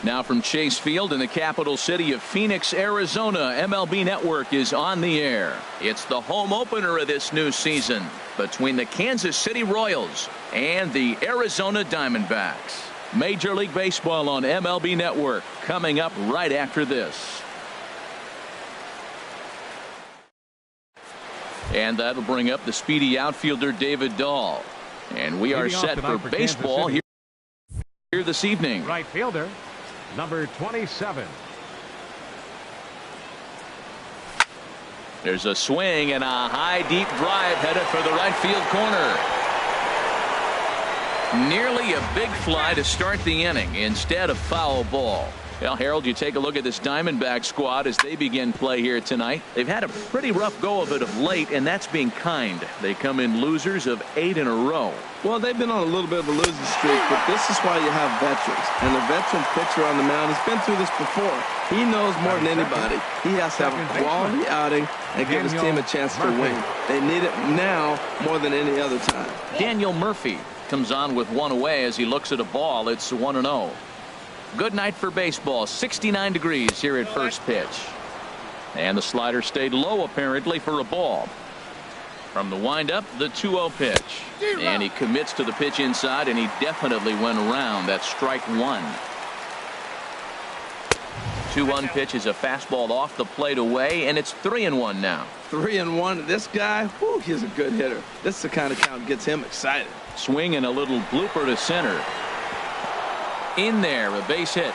Now from Chase Field in the capital city of Phoenix, Arizona, MLB Network is on the air. It's the home opener of this new season between the Kansas City Royals and the Arizona Diamondbacks. Major League Baseball on MLB Network coming up right after this. And that'll bring up the speedy outfielder David Dahl. And we are set for baseball here this evening. Right fielder, number 27. There's a swing and a high deep drive headed for the right field corner. Nearly a big fly to start the inning instead of foul ball. Well, Harold, you take a look at this Diamondback squad as they begin play here tonight. They've had a pretty rough go of it of late, and that's being kind. They come in losers of 8 in a row. Well, they've been on a little bit of a losing streak, but this is why you have veterans. And the veteran pitcher on the mound has been through this before. He knows more than anybody. He has to have a quality outing and give his team a chance to win. They need it now more than any other time. Daniel Murphy comes on with one away as he looks at a ball. It's 1-0. Good night for baseball. 69 degrees here at first pitch. And the slider stayed low apparently for a ball. From the windup, the 2-0 pitch. And he commits to the pitch inside, and he definitely went around. That's strike one. 2-1 pitch is a fastball off the plate away, and it's 3-1 now. 3-1. This guy, whew, he's a good hitter. This is the kind of count that gets him excited. Swing and a little blooper to center. In there, a base hit.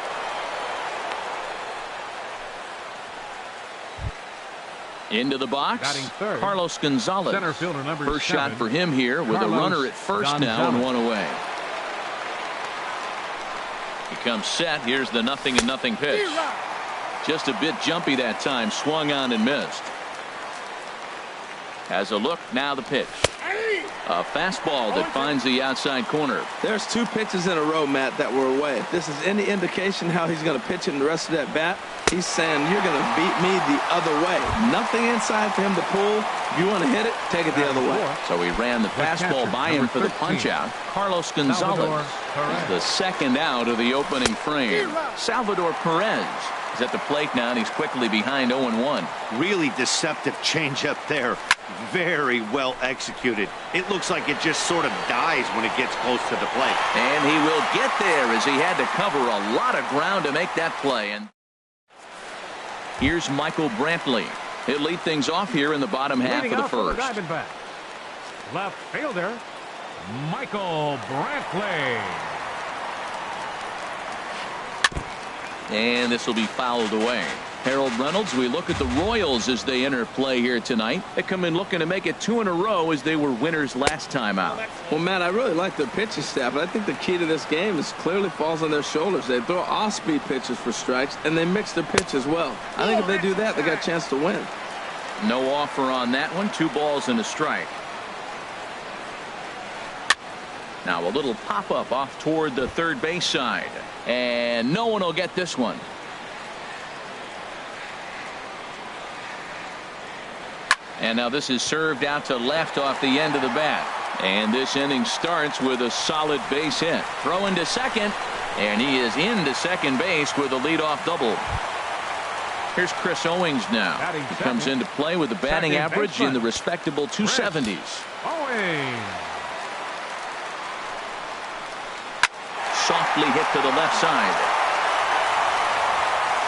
Into the box, Carlos Gonzalez. Center fielder number First 7, shot for him here with Carlos a runner at first now and one away. He comes set. Here's the 0-0 pitch. Just a bit jumpy that time. Swung on and missed. Has a look. Now the pitch. A fastball that finds the outside corner. There's 2 pitches in a row, Matt, that were away. If this is any indication how he's going to pitch in the rest of that bat, he's saying you're going to beat me the other way. Nothing inside for him to pull. If you want to hit it, take it the other way. So he ran the fastball by him for the punch out. Carlos Gonzalez is the second out of the opening frame. Salvador Perez is at the plate now, and he's quickly behind 0-1. Really deceptive changeup there. Very well executed. It looks like it just sort of dies when it gets close to the plate. And he will get there as he had to cover a lot of ground to make that play. And here's Michael Brantley. He'll lead things off here in the bottom half of the first. Left fielder, Michael Brantley. And this will be fouled away. Harold Reynolds, we look at the Royals as they enter play here tonight. They come in looking to make it 2 in a row as they were winners last time out. Well, Matt, I really like their pitching staff, but I think the key to this game is clearly falls on their shoulders. They throw off-speed pitches for strikes, and they mix their pitch as well. I think if they do that, they got a chance to win. No offer on that one. 2 balls and a strike. Now a little pop-up off toward the third base side. And no one will get this one. And now this is served out to left off the end of the bat. And this inning starts with a solid base hit. Throw into second. And he is into second base with a leadoff double. Here's Chris Owings now. He comes into play with a batting average in the respectable 270s. Owings. Softly hit to the left side.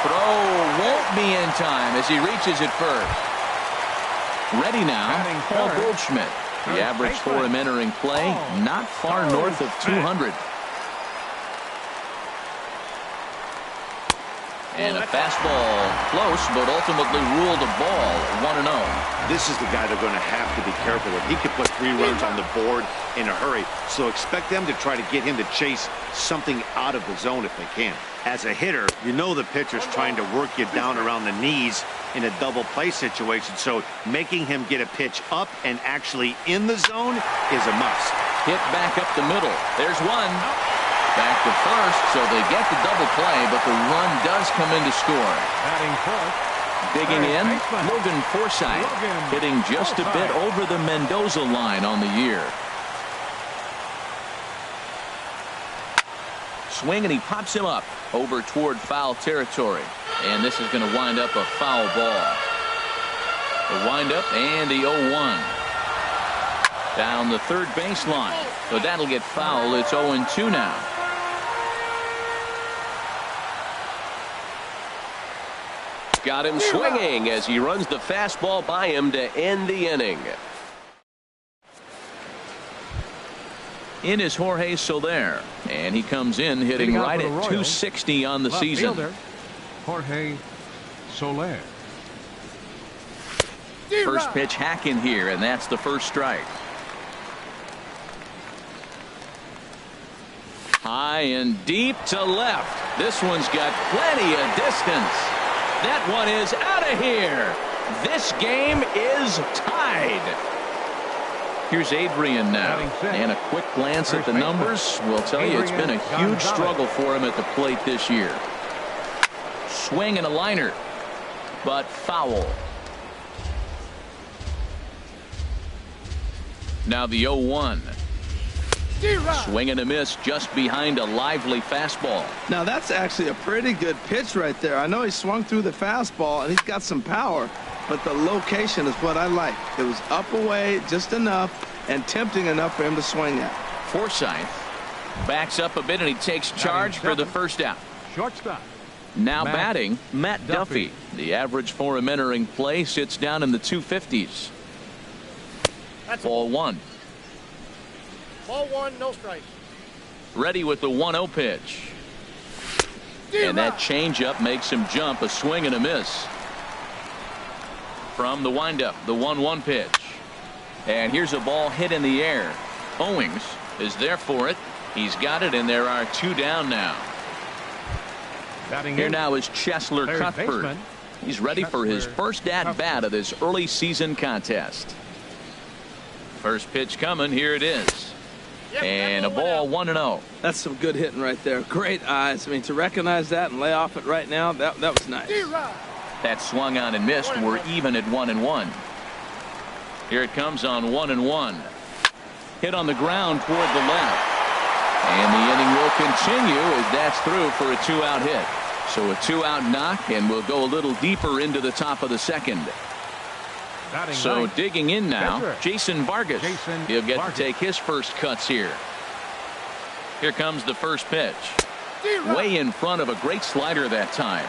Throw won't be in time as he reaches it first. Ready now, Paul Goldschmidt. The average for him entering play, not far north of 200. And a fastball close, but ultimately ruled a ball. 1-0. This is the guy they're going to have to be careful with. He could put 3 runs on the board in a hurry, so expect them to try to get him to chase something out of the zone if they can. As a hitter, you know the pitcher's trying to work you down around the knees in a double play situation, so making him get a pitch up and actually in the zone is a must. Hit back up the middle. There's one. Back to first, so they get the double play, but the run does come in to score. Batting fourth. Digging in, Logan Forsythe, hitting just a bit over the Mendoza line on the year. Swing, and he pops him up over toward foul territory. And this is going to wind up a foul ball. The windup and the 0-1. Down the third baseline. So that'll get foul. It's 0-2 now. Got him swinging as he runs the fastball by him to end the inning. In is Jorge Soler, and he comes in hitting right at 260 on the season. Fielder, Jorge Soler. First pitch hacking here, and that's the first strike. High and deep to left. This one's got plenty of distance. That one is out of here. This game is tied. Here's Adrian now. And a quick glance at the numbers will tell you it's been a huge struggle for him at the plate this year. Swing and a liner, but foul. Now the 0-1. Swing and a miss just behind a lively fastball. Now that's actually a pretty good pitch right there. I know he swung through the fastball and he's got some power, but the location is what I like. It was up away just enough and tempting enough for him to swing at. Forsythe backs up a bit and he takes charge for the first out. Shortstop. Now batting, Matt Duffy. The average for him entering play sits down in the 250s. Ball one. Ball one, no strikes. Ready with the 1-0 pitch. And that changeup makes him jump. A swing and a miss. From the windup, the 1-1 pitch. And here's a ball hit in the air. Owings is there for it. He's got it, and there are 2 down now. Here now is Cheslor Cuthbert. He's ready for his first at-bat of this early season contest. First pitch coming. Here it is. And a ball 1-0. That's some good hitting right there. Great eyes. I mean, to recognize that and lay off it right now, that was nice. That swung on and missed. We're even at 1-1. Here it comes on 1-1. Hit on the ground toward the left. And the inning will continue as that's through for a 2-out hit. So a 2-out knock, and we'll go a little deeper into the top of the second. So digging in now, Jason Vargas. He'll get to take his first cuts here. Here comes the first pitch. Way in front of a great slider that time.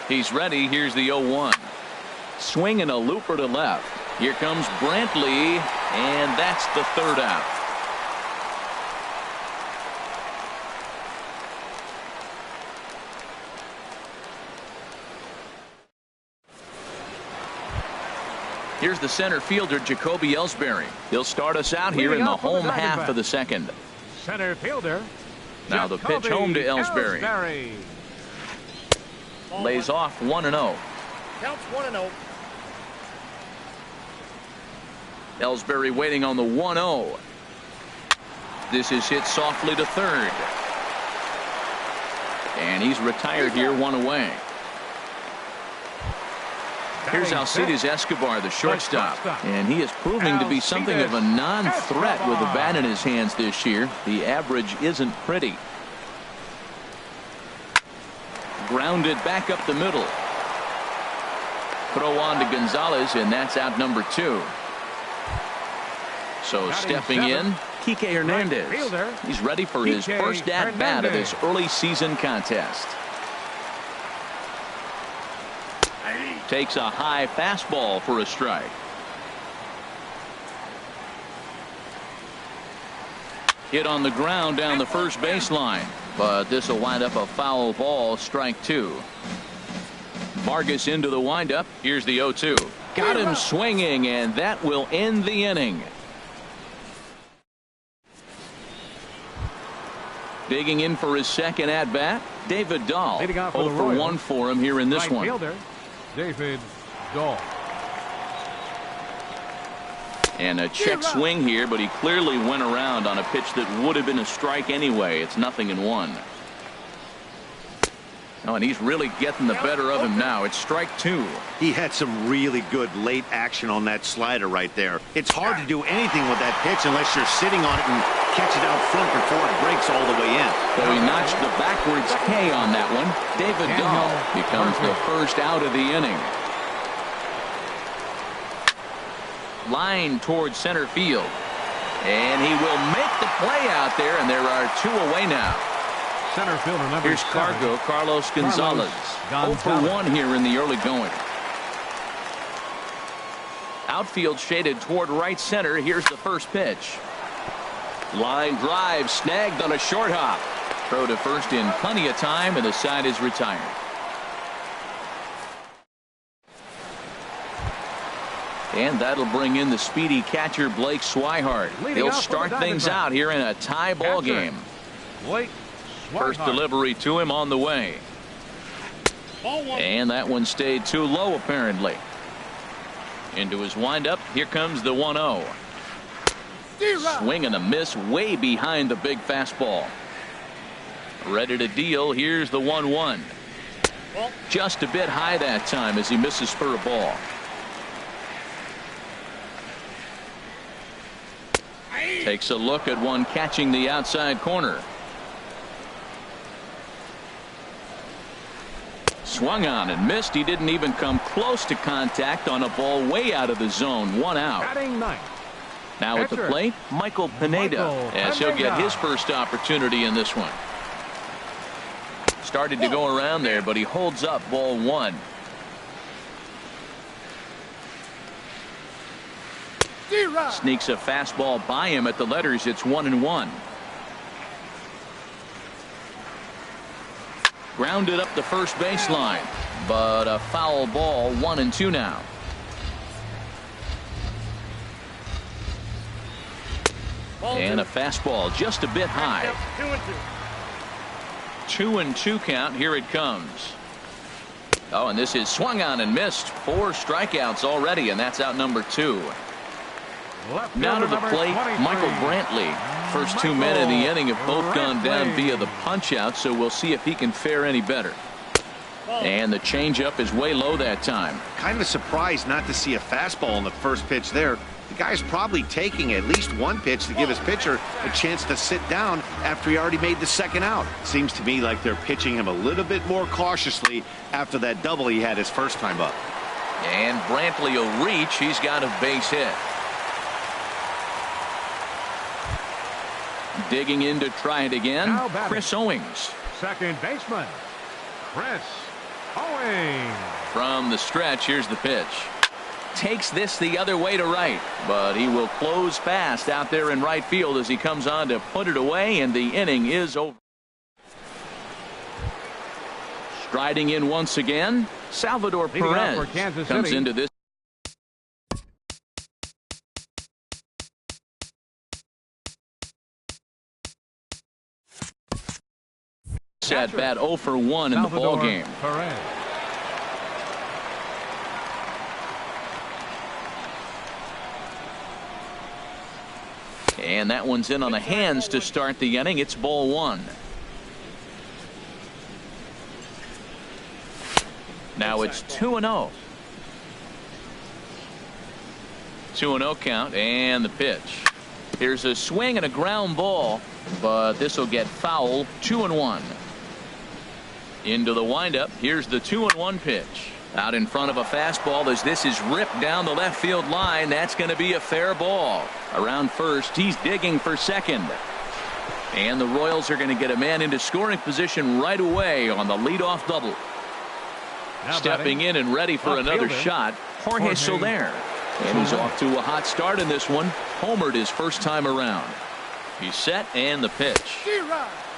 He's ready. Here's the 0-1. Swing and a looper to left. Here comes Brantley, and that's the third out. Here's the center fielder, Jacoby Ellsbury. He'll start us out here in the home half of the second. Center fielder. Now the pitch home to Ellsbury. Lays off 1-0. Counts 1-0. Ellsbury waiting on the 1-0. This is hit softly to third. And he's retired here, 1 away. Here's Alcides Escobar, the shortstop. And he is proving to be something of a non-threat with the bat in his hands this year. The average isn't pretty. Grounded back up the middle. Throw on to Gonzalez, and that's out number 2. So stepping in, Kike Hernandez. He's ready for his first at-bat of this early season contest. Takes a high fastball for a strike. Hit on the ground down the first baseline, but this will wind up a foul ball, strike 2. Vargas into the windup. Here's the 0-2. Got him swinging, and that will end the inning. Digging in for his second at bat, David Dahl. 0 for 1 for him here in this one. David Dahl. And a check swing here, but he clearly went around on a pitch that would have been a strike anyway. It's 0-1. Oh, and he's really getting the better of him now. It's strike 2. He had some really good late action on that slider right there. It's hard to do anything with that pitch unless you're sitting on it and catch it out front before it breaks all the way in. So he notched the backwards K on that one. David Dahl becomes the first out of the inning. Line towards center field. And he will make the play out there, and there are 2 away now. Center fielder number Here's Carlos Gonzalez. 0 for 1 here in the early going. Outfield shaded toward right center. Here's the first pitch. Line drive snagged on a short hop. Throw to first in plenty of time, and the side is retired. And that'll bring in the speedy catcher Blake Swihart. He'll start things out here in a tie ball game. Blake First delivery to him on the way. And that one stayed too low apparently. Into his windup. Here comes the 1-0. Swing and a miss way behind the big fastball. Ready to deal. Here's the 1-1. Just a bit high that time as he misses for a ball. Takes a look at one catching the outside corner. Swung on and missed. He didn't even come close to contact on a ball way out of the zone. 1 out. Now at the plate, Michael Pineda, as he'll get his first opportunity in this one. Started to go around there, but he holds up ball 1. Sneaks a fastball by him at the letters. It's 1-1. Grounded up the first baseline, but a foul ball. 1-2 now. And a fastball just a bit high. 2-2 count. Here it comes. Oh, and this is swung on and missed. 4 strikeouts already, and that's out number 2. Now to the plate, Michael Brantley. First 2 men in the inning have both gone down via the punch out, so we'll see if he can fare any better. And the changeup is way low that time. Kind of surprised not to see a fastball on the first pitch there. The guy's probably taking at least one pitch to give his pitcher a chance to sit down after he already made the second out. Seems to me like they're pitching him a little bit more cautiously after that double he had his first time up. And Brantley will reach. He's got a base hit. Digging in to try it again, Chris Owings. Second baseman, Chris Owings. From the stretch, here's the pitch. Takes this the other way to right, but he will close fast out there in right field as he comes on to put it away, and the inning is over. Striding in once again, Salvador Perez comes into this. At bat 0 for 1 in the ball game. And that one's in on the hands to start the inning. It's ball 1. Now it's 2-0. 2-0 count and the pitch. Here's a swing and a ground ball, but this will get foul. 2-1. Into the windup. Here's the 2-1 pitch. Out in front of a fastball as this is ripped down the left field line. That's going to be a fair ball. Around first, he's digging for second. And the Royals are going to get a man into scoring position right away on the leadoff double. Stepping in and ready for another shot, Jorge Soler. And he's off to a hot start in this one. Homered his first time around. He's set and the pitch.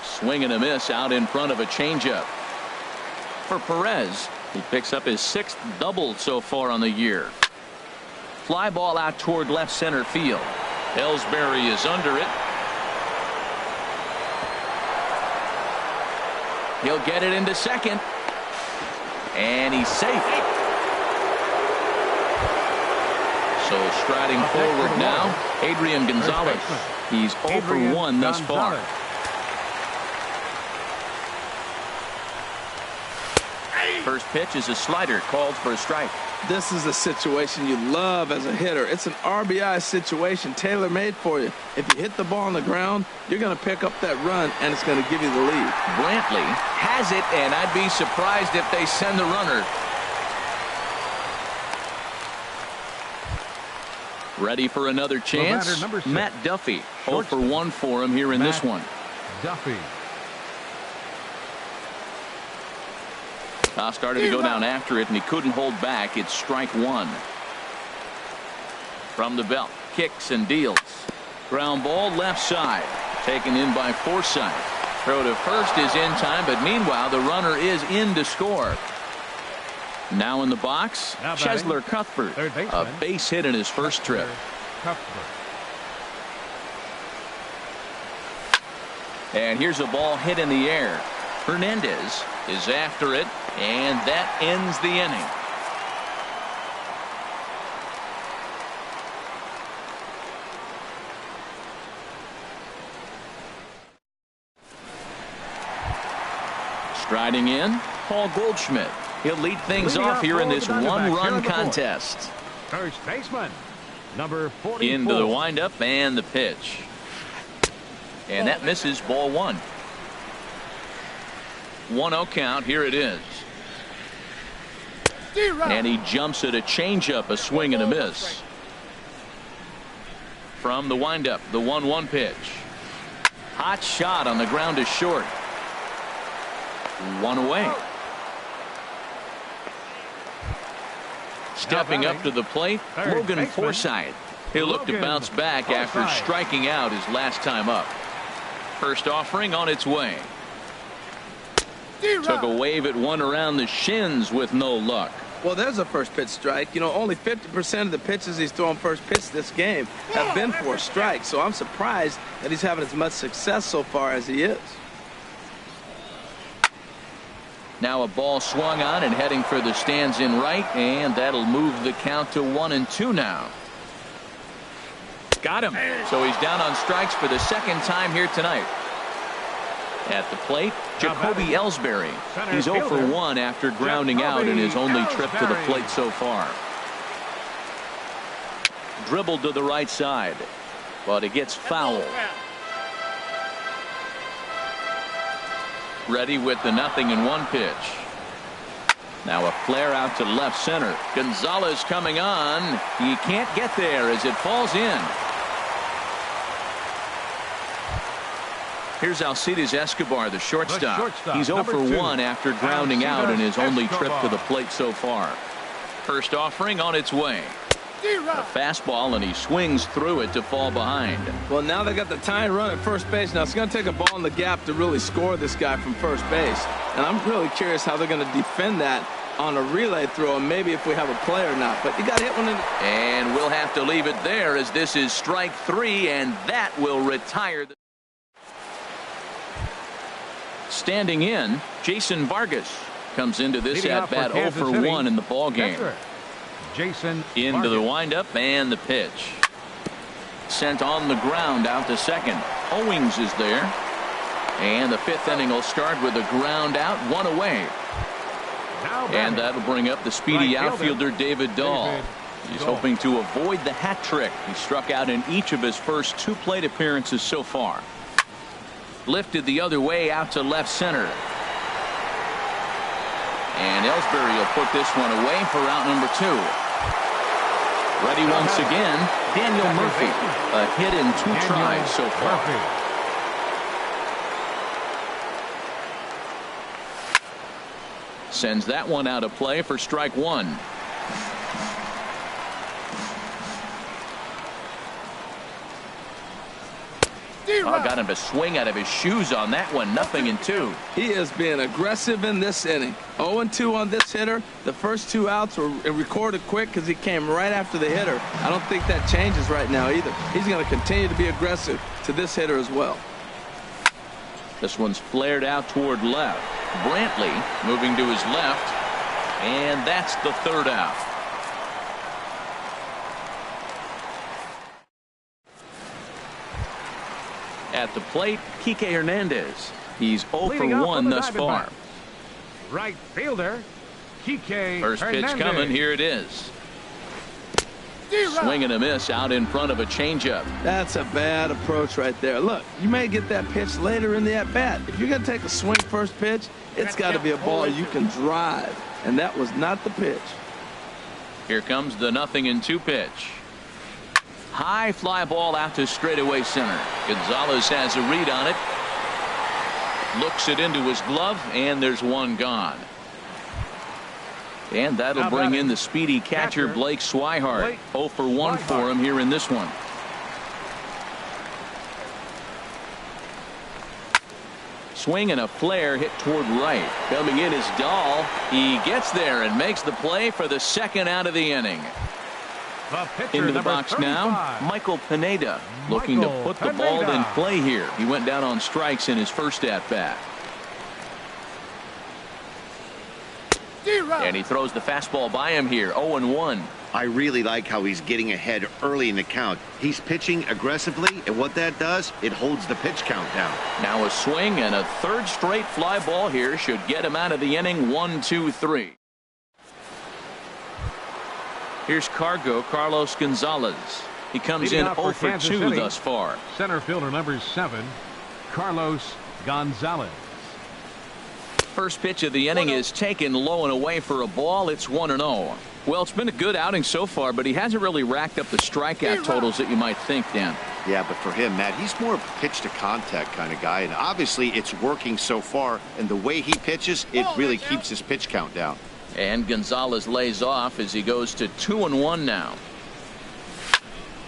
Swing and a miss out in front of a changeup. For Perez, he picks up his 6th double so far on the year. Fly ball out toward left center field. Ellsbury is under it. He'll get it into second. And he's safe. So striding forward now, Adrian Gonzalez. He's 0 for 1 thus far. First pitch is a slider called for a strike. This is a situation you love as a hitter. It's an RBI situation tailor-made for you. If you hit the ball on the ground, you're going to pick up that run, and it's going to give you the lead. Brantley has it, and I'd be surprised if they send the runner. Ready for another chance? Matt Duffy. 0 for 1 for him here in this one. Duffy. Started to go down after it, and he couldn't hold back. It's strike 1. From the belt, kicks and deals. Ground ball left side. Taken in by Forsythe. Throw to first is in time, but meanwhile the runner is in to score. Now in the box, Now batting, Chesler Cuthbert, third baseman, a base hit in his first trip. Cuthbert. And here's a ball hit in the air. Hernandez is after it, and that ends the inning. Striding in, Paul Goldschmidt. He'll lead things Leading off off here in this Diamondbacks here one-run on the board. contest. First baseman, number 44. Into the windup and the pitch. And that misses, ball one. 1-0 count. Here it is. And he jumps at a changeup, a swing and a miss. From the windup, the 1-1 pitch. Hot shot on the ground is short. One away. Stepping up to the plate, Logan Forsythe. He'll look to bounce back after striking out his last time up. First offering on its way. Took a wave at one around the shins with no luck. Well, there's a first pitch strike. You know, only 50% of the pitches he's throwing first pitch this game have been for a strike. So I'm surprised that he's having as much success so far as he is. Now a ball swung on and heading for the stands in right, and that'll move the count to 1-2 now. Got him. So he's down on strikes for the second time here tonight. At the plate, Jacoby Ellsbury. He's 0 for 1 after grounding out in his only trip to the plate so far. Dribbled to the right side, but it gets foul. Ready with the 0-1 pitch. Now a flare out to left center. Gonzalez coming on. He can't get there as it falls in. Here's Alcides Escobar, the shortstop. He's 0 for 1 after grounding out in his only trip to the plate so far. First offering on its way. A fastball, and he swings through it to fall behind. Well, now they got the tying run at first base. Now it's going to take a ball in the gap to really score this guy from first base. And I'm really curious how they're going to defend that on a relay throw, and maybe if we have a play or not. But you got to hit one in. And we'll have to leave it there as this is strike 3, and that will retire. Standing in, Jason Vargas comes into this at-bat 0 for 1 in the ball game. Jason into the windup and the pitch. Sent on the ground out to second. Owings is there. And the 5th inning will start with a ground out, 1 away. And that'll bring up the speedy outfielder David Dahl. He's hoping to avoid the hat trick. He struck out in each of his first 2 plate appearances so far. Lifted the other way out to left center. And Ellsbury will put this one away for out number 2. Ready once again, Daniel Murphy. A hit in 2 tries so far. Sends that one out of play for strike 1. Got him to swing out of his shoes on that one. 0-2. He is being aggressive in this inning. 0-2 on this hitter. The first 2 outs were recorded quick because he came right after the hitter. I don't think that changes right now either. He's going to continue to be aggressive to this hitter as well. This one's flared out toward left. Brantley moving to his left, and that's the 3rd out. At the plate, Kike Hernandez. He's 0 for 1 thus far. Right fielder, Kike First pitch Hernandez. coming. Here it is. Swing and a miss out in front of a changeup. That's a bad approach right there. Look, you may get that pitch later in the at-bat. If you're going to take a swing first pitch, it's got to be a ball you can drive. And that was not the pitch. Here comes the 0-2 pitch. High fly ball out to straightaway center. Gonzalez has a read on it. Looks it into his glove, and there's one gone. And that'll bring in the speedy catcher Blake Swihart. 0 for 1 for him here in this one. swing and a flare hit toward right. Coming in is Dahl. He gets there and makes the play for the second out of the inning. Into the box 35. Now, Michael Pineda looking to put the ball in play here. He went down on strikes in his first at-bat. And he throws the fastball by him here, 0-1. I really like how he's getting ahead early in the count. He's pitching aggressively, and what that does, it holds the pitch count down. Now a swing and a third straight fly ball here should get him out of the inning. 1-2-3. Here's Carlos Gonzalez. He comes in 0 for 2 thus far. Center fielder number 7, Carlos Gonzalez. First pitch of the inning is taken low and away for a ball. It's 1-0. Well, it's been a good outing so far, but he hasn't really racked up the strikeout totals that you might think, Dan. Yeah, but for him, Matt, he's more of a pitch to contact kind of guy, and obviously it's working so far, and the way he pitches, it really keeps his pitch count down. And Gonzalez lays off as he goes to 2-1 now.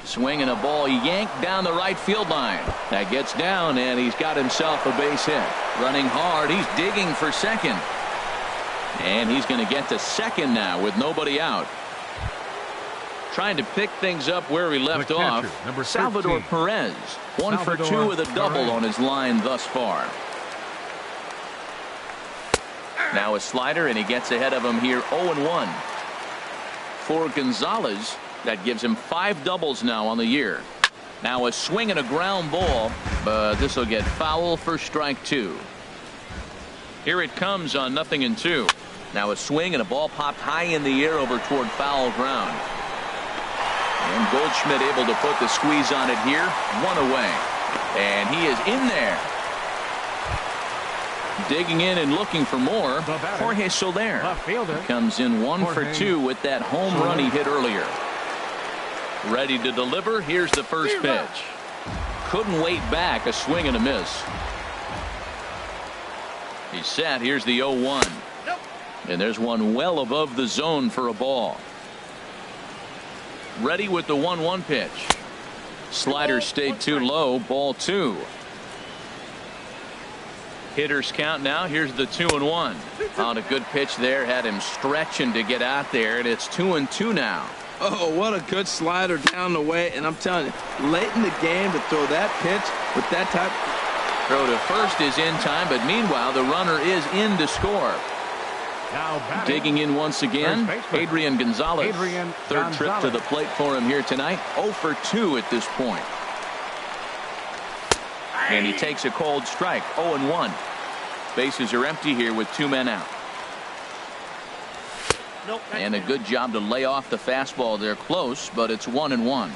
Swinging a ball yanked down the right field line. That gets down, and he's got himself a base hit. Running hard, he's digging for second. And he's going to get to second now with nobody out. Trying to pick things up where he left off. Salvador Perez, 1 for 2 with a double on his line thus far. Now a slider, and he gets ahead of him here, 0-1. For Gonzalez, that gives him 5 doubles now on the year. Now a swing and a ground ball, but this will get foul for strike 2. Here it comes on 0-2. Now a swing and a ball popped high in the air over toward foul ground. And Goldschmidt able to put the squeeze on it here. 1 away. And he is in there. Digging in and looking for more. Jorge Soler comes in 1 for 2 with that home run he hit earlier. Ready to deliver. Here's the first pitch. Couldn't wait back. A swing and a miss. He's set. Here's the 0-1. And there's one well above the zone for a ball. Ready with the 1-1 pitch. Slider stayed too low. Ball 2. Hitters count now. Here's the 2-1. On a good pitch there. Had him stretching to get out there. And it's 2-2 now. Oh, what a good slider down the way. And I'm telling you, late in the game to throw that pitch with that type. Throw to first is in time, but meanwhile the runner is in to score. Now digging in once again, Adrian Gonzalez. Third trip to the plate for him here tonight. 0 for 2 at this point. And he takes a cold strike. 0-1. Bases are empty here with 2 men out. And a good job to lay off the fastball there close, but it's 1-1.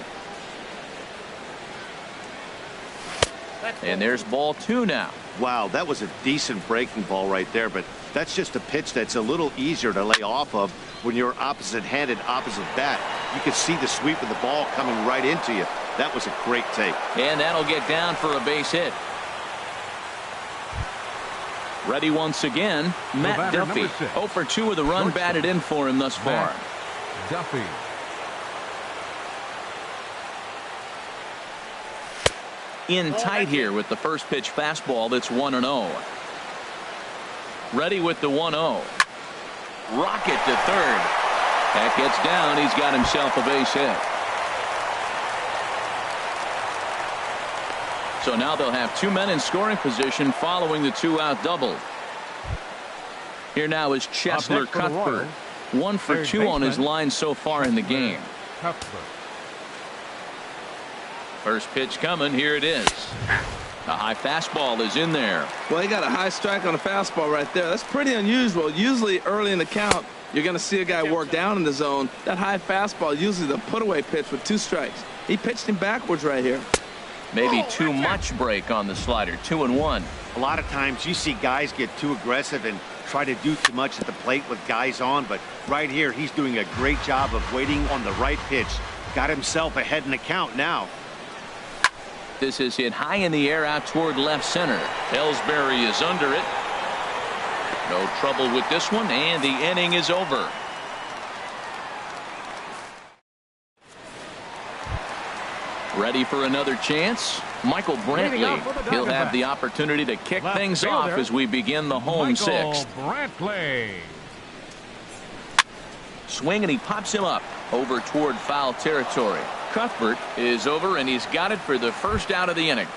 And there's ball 2 now. Wow, that was a decent breaking ball right there, but that's just a pitch that's a little easier to lay off of when you're opposite-handed, opposite bat. You can see the sweep of the ball coming right into you. That was a great take. And that'll get down for a base hit. Ready once again, Matt Duffy. 0 for 2 with a run batted in for him thus far. Duffy. In tight here with the first pitch fastball. That's 1-0. Ready with the 1-0. Rocket to third. That gets down. He's got himself a base hit. So now they'll have 2 men in scoring position following the 2-out double. Here now is Chesler Cuthbert. 1 for 2 on his line so far in the game. First pitch coming. Here it is. A high fastball is in there. Well, he got a high strike on a fastball right there. That's pretty unusual. Usually early in the count, you're going to see a guy work down in the zone. That high fastball, usually the put-away pitch with 2 strikes. He pitched him backwards right here. Maybe too much break on the slider. 2-1. A lot of times you see guys get too aggressive and try to do too much at the plate with guys on, but right here he's doing a great job of waiting on the right pitch. Got himself ahead in the count now. This is hit high in the air out toward left center. Ellsbury is under it. No trouble with this one, and the inning is over. Ready for another chance? Michael Brantley. He'll have the opportunity to kick things off as we begin the home sixth. Brantley. Swing, and he pops him up over toward foul territory. Cuthbert is over, and he's got it for the first out of the inning.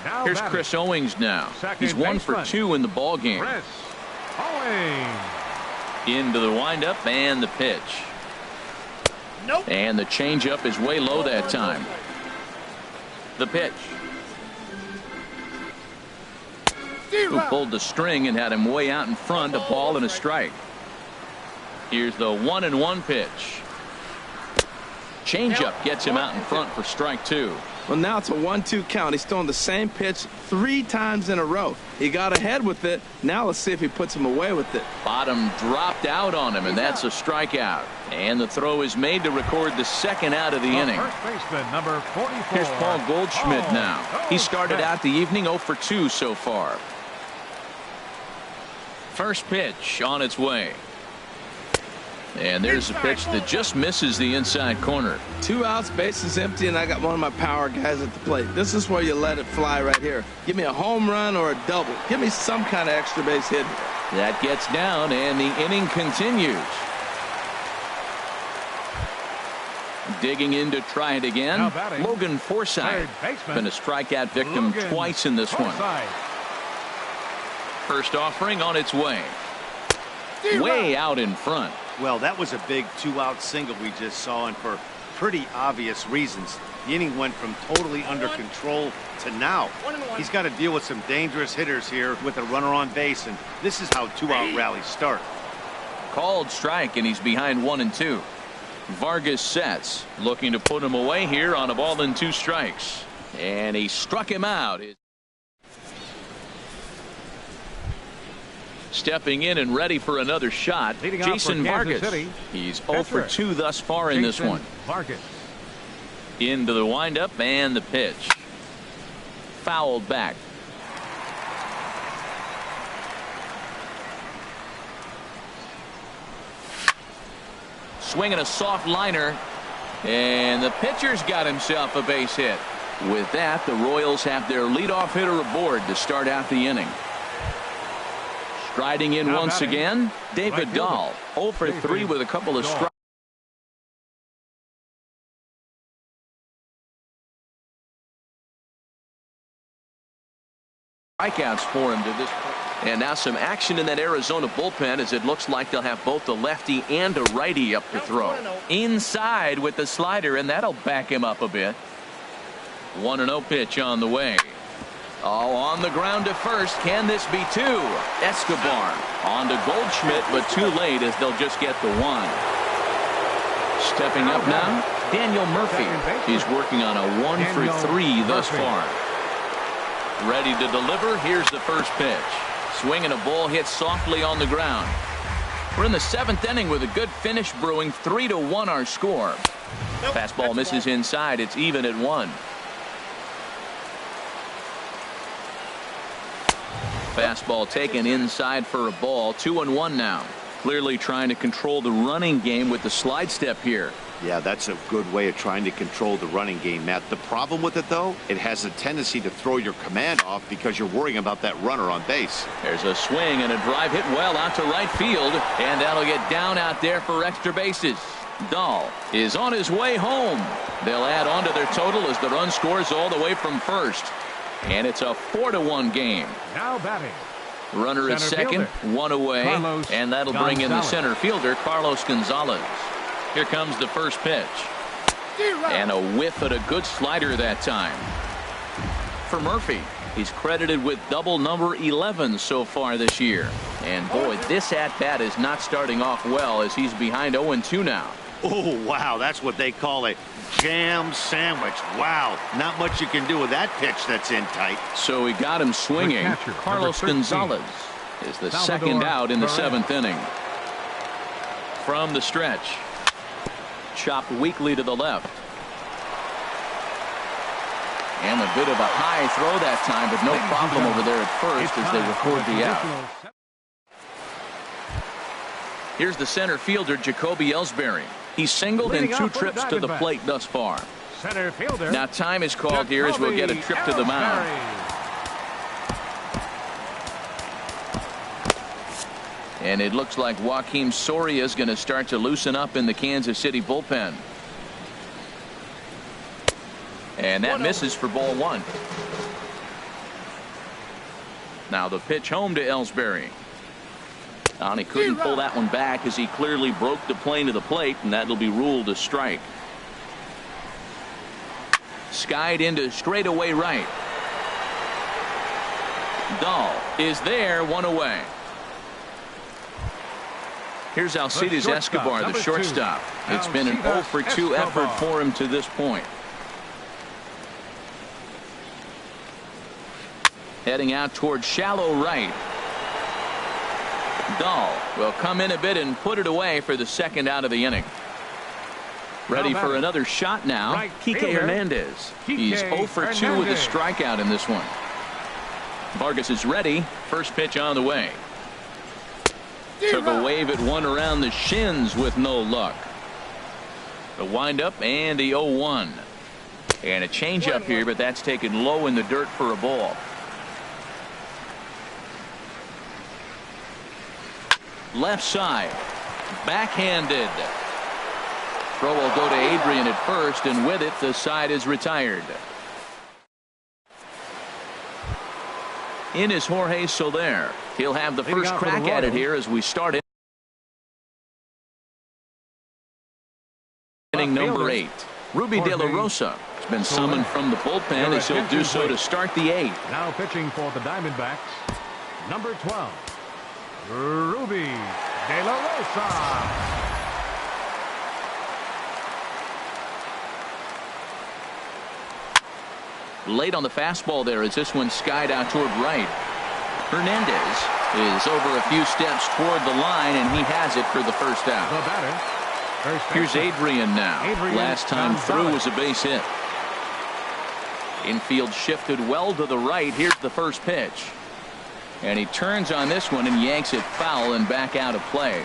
Now Here's batting. Chris Owings now. He's 1 for 2 in the ball game. Chris Owings. Into the windup and the pitch. Nope. And the changeup is way low that time. The pitch. Who pulled the string and had him way out in front, a ball and a strike. Here's the 1-1 pitch. Changeup gets him out in front for strike 2. Well, now it's a 1-2 count. He's throwing the same pitch 3 times in a row. He got ahead with it. Now let's see if he puts him away with it. Bottom dropped out on him, and that's a strikeout. And the throw is made to record the second out of the inning. First baseman, number 44. Here's Paul Goldschmidt now. He started out the evening 0 for 2 so far. First pitch on its way. And there's a pitch that just misses the inside corner. 2 outs, bases empty, and I got one of my power guys at the plate. This is where you let it fly right here. Give me a home run or a double. Give me some kind of extra base hit. That gets down, and the inning continues. Digging in to try it again. Logan Forsythe. Been a strikeout victim twice in this one. First offering on its way. Way out in front. Well, that was a big 2-out single we just saw, and for pretty obvious reasons. The inning went from totally under control to now. He's got to deal with some dangerous hitters here with a runner on base, and this is how 2-out rallies start. Called strike, and he's behind 1-2. Vargas sets, looking to put him away here on a ball and 2 strikes. And he struck him out. Stepping in and ready for another shot, Jason Vargas. He's 0 for 2 thus far in this one. Vargas. Into the windup and the pitch. Fouled back. Swinging a soft liner, and the pitcher's got himself a base hit. With that, the Royals have their leadoff hitter aboard to start out the inning. Striding in once again, David Dahl, 0 for 3 with a couple of strikeouts for him to this point. And now some action in that Arizona bullpen, as it looks like they'll have both a lefty and a righty up to throw. Inside with the slider, and that'll back him up a bit. 1-0 pitch on the way. Oh, on the ground to first. Can this be 2? Escobar on to Goldschmidt, but too late as they'll just get the 1. Stepping up now, Daniel Murphy. He's working on a 1 for 3 thus far. Ready to deliver. Here's the first pitch. Swinging a ball hit softly on the ground. We're in the 7th inning with a good finish brewing. 3-1 our score. Fastball misses inside. It's even at 1. Fastball taken inside for a ball. 2-1 now. Clearly trying to control the running game with the slide step here. Yeah, that's a good way of trying to control the running game, Matt. The problem with it, though, it has a tendency to throw your command off because you're worrying about that runner on base. There's a swing and a drive hit well out to right field, and that'll get down out there for extra bases. Dahl is on his way home. They'll add on to their total as the run scores all the way from first. And it's a 4-1 game. Now batting. Runner at second, 1 away, and that'll bring in the center fielder, Carlos Gonzalez. Here comes the first pitch. And a whiff at a good slider that time. For Murphy, he's credited with double number 11 so far this year. And boy, this at-bat is not starting off well as he's behind 0-2 now. Oh, wow, that's what they call a jam sandwich. Wow, not much you can do with that pitch that's in tight. So he got him swinging. Catcher, Carlos Gonzalez is the second out in the 7th inning. From the stretch. Chopped weakly to the left. And a bit of a high throw that time, but no problem over there at first as they record the out. Here's the center fielder, Jacoby Ellsbury. He's singled in 2 trips to the plate thus far. Center fielder. Now time is called here as we'll get a trip to the mound. And it looks like Joakim Soria is going to start to loosen up in the Kansas City bullpen. And that misses for ball one. Now the pitch home to Ellsbury. And he couldn't pull that one back as he clearly broke the plane of the plate, and that'll be ruled a strike. Skied into straightaway right. Dahl is there, one away. Here's Alcides Escobar, the shortstop. It's been an 0 for 2 effort for him to this point. Heading out towards shallow right. Dahl will come in a bit and put it away for the second out of the inning. Ready for another shot now. Kike Hernandez. He's 0 for 2 with a strikeout in this one. Vargas is ready. First pitch on the way. Took a wave at one around the shins with no luck. The windup and the 0-1. And a changeup here, but that's taken low in the dirt for a ball. Left side. Backhanded. Throw will go to Adrian at first, and with it, the side is retired. In is Jorge Soler. He'll have the first crack at it here as we start it. Inning number 8. Ruby De La Rosa has been summoned from the bullpen as he'll do so to start the 8th. Now pitching for the Diamondbacks, number 12, Ruby De La Rosa. Late on the fastball there as this one skied out toward right. Hernandez is over a few steps toward the line, and he has it for the first out. The batter. Here's Adrian now. Last time through was a base hit. Infield shifted well to the right. Here's the first pitch. And he turns on this one and yanks it foul and back out of play.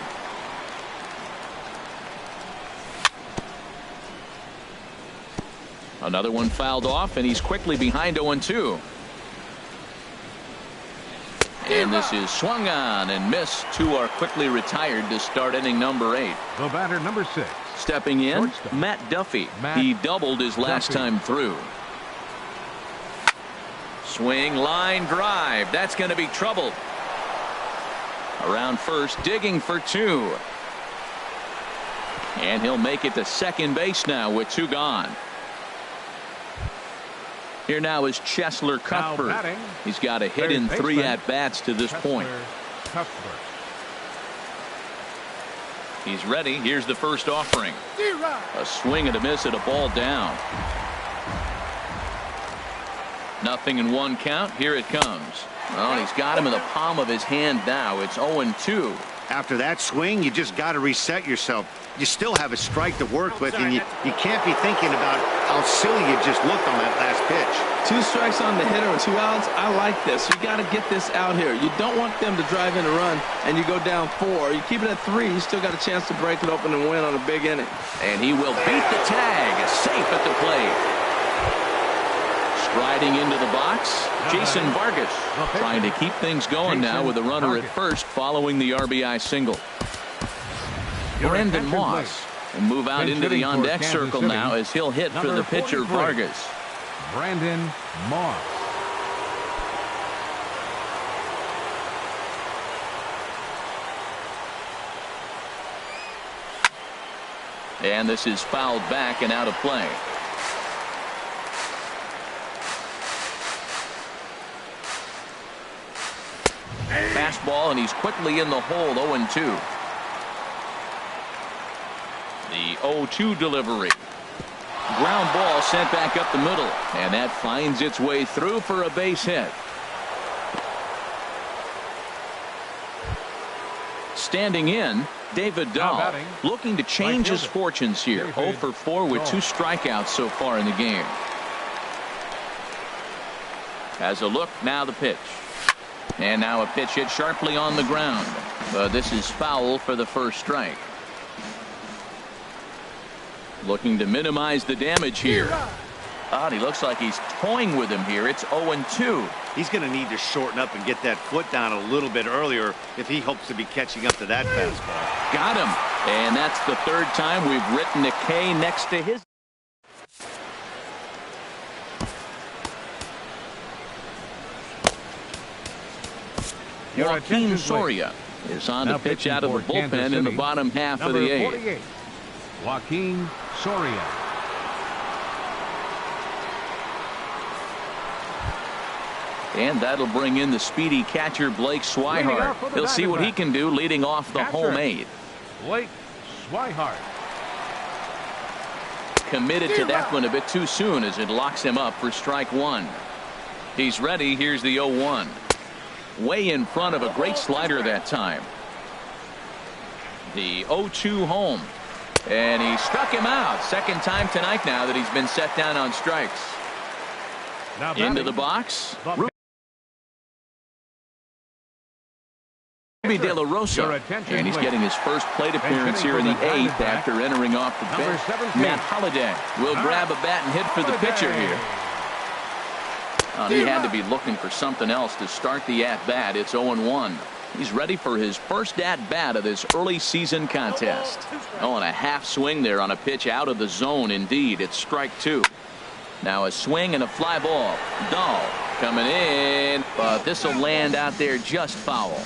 Another one fouled off, and he's quickly behind 0-2. And this is swung on and missed. Two are quickly retired to start inning number 8. The batter, number 6. Stepping in, Matt Duffy. He doubled his last time through. Swing, line, drive. That's going to be trouble. Around first, digging for 2. And he'll make it to second base now with 2 gone. Here now is Cheslor Cuthbert. He's got a hit in 3 at-bats to this point. He's ready. Here's the first offering. A swing and a miss at a ball down. Nothing in 1 count. Here it comes. Well, he's got him in the palm of his hand now. It's 0-2. After that swing, you just got to reset yourself. You still have a strike to work with, and you can't be thinking about how silly you just looked on that last pitch. 2 strikes on the hitter and 2 outs. I like this. You got to get this out here. You don't want them to drive in a run and you go down 4. You keep it at 3. You still got a chance to break it open and win on a big inning. And he will beat the tag. Safe at the plate. Striding into the box, Jason Vargas trying to keep things going now with a runner at first following the RBI single. Brandon Moss will move out into the on-deck circle now as he'll hit for the pitcher Vargas. Brandon Moss. And this is fouled back and out of play. Fastball, and he's quickly in the hole. 0-2. The 0-2 delivery. Ground ball sent back up the middle, and that finds its way through for a base hit. Standing in, David Dahl looking to change his fortunes here. 0 for 4 with 2 strikeouts so far in the game. Has a look, now the pitch. And now a pitch hit sharply on the ground. This is foul for the first strike. Looking to minimize the damage here. Oh, and he looks like he's toying with him here. It's 0-2. He's going to need to shorten up and get that foot down a little bit earlier if he hopes to be catching up to that fastball. Got him. And that's the third time we've written a K next to his. Joaquin Soria is on to pitch out of the bullpen in the bottom half of the eighth. Joaquin Soria. And that'll bring in the speedy catcher Blake Swihart. He'll see what he can do leading off the home eighth. Blake Swihart. Committed to that one a bit too soon as it locks him up for strike one. He's ready. Here's the 0-1. Way in front of a great slider that time. The 0-2 home. And he struck him out. Second time tonight now that he's been set down on strikes. Now into the box. De La Rosa, and he's getting his first plate appearance here in the eighth after entering off the bench. Matt Holliday will grab a bat and hit for the pitcher here. He had to be looking for something else to start the at-bat. It's 0-1. He's ready for his first at-bat of this early season contest. Oh, and a half swing there on a pitch out of the zone. Indeed, it's strike two. Now a swing and a fly ball. Dahl coming in, but this will land out there just foul.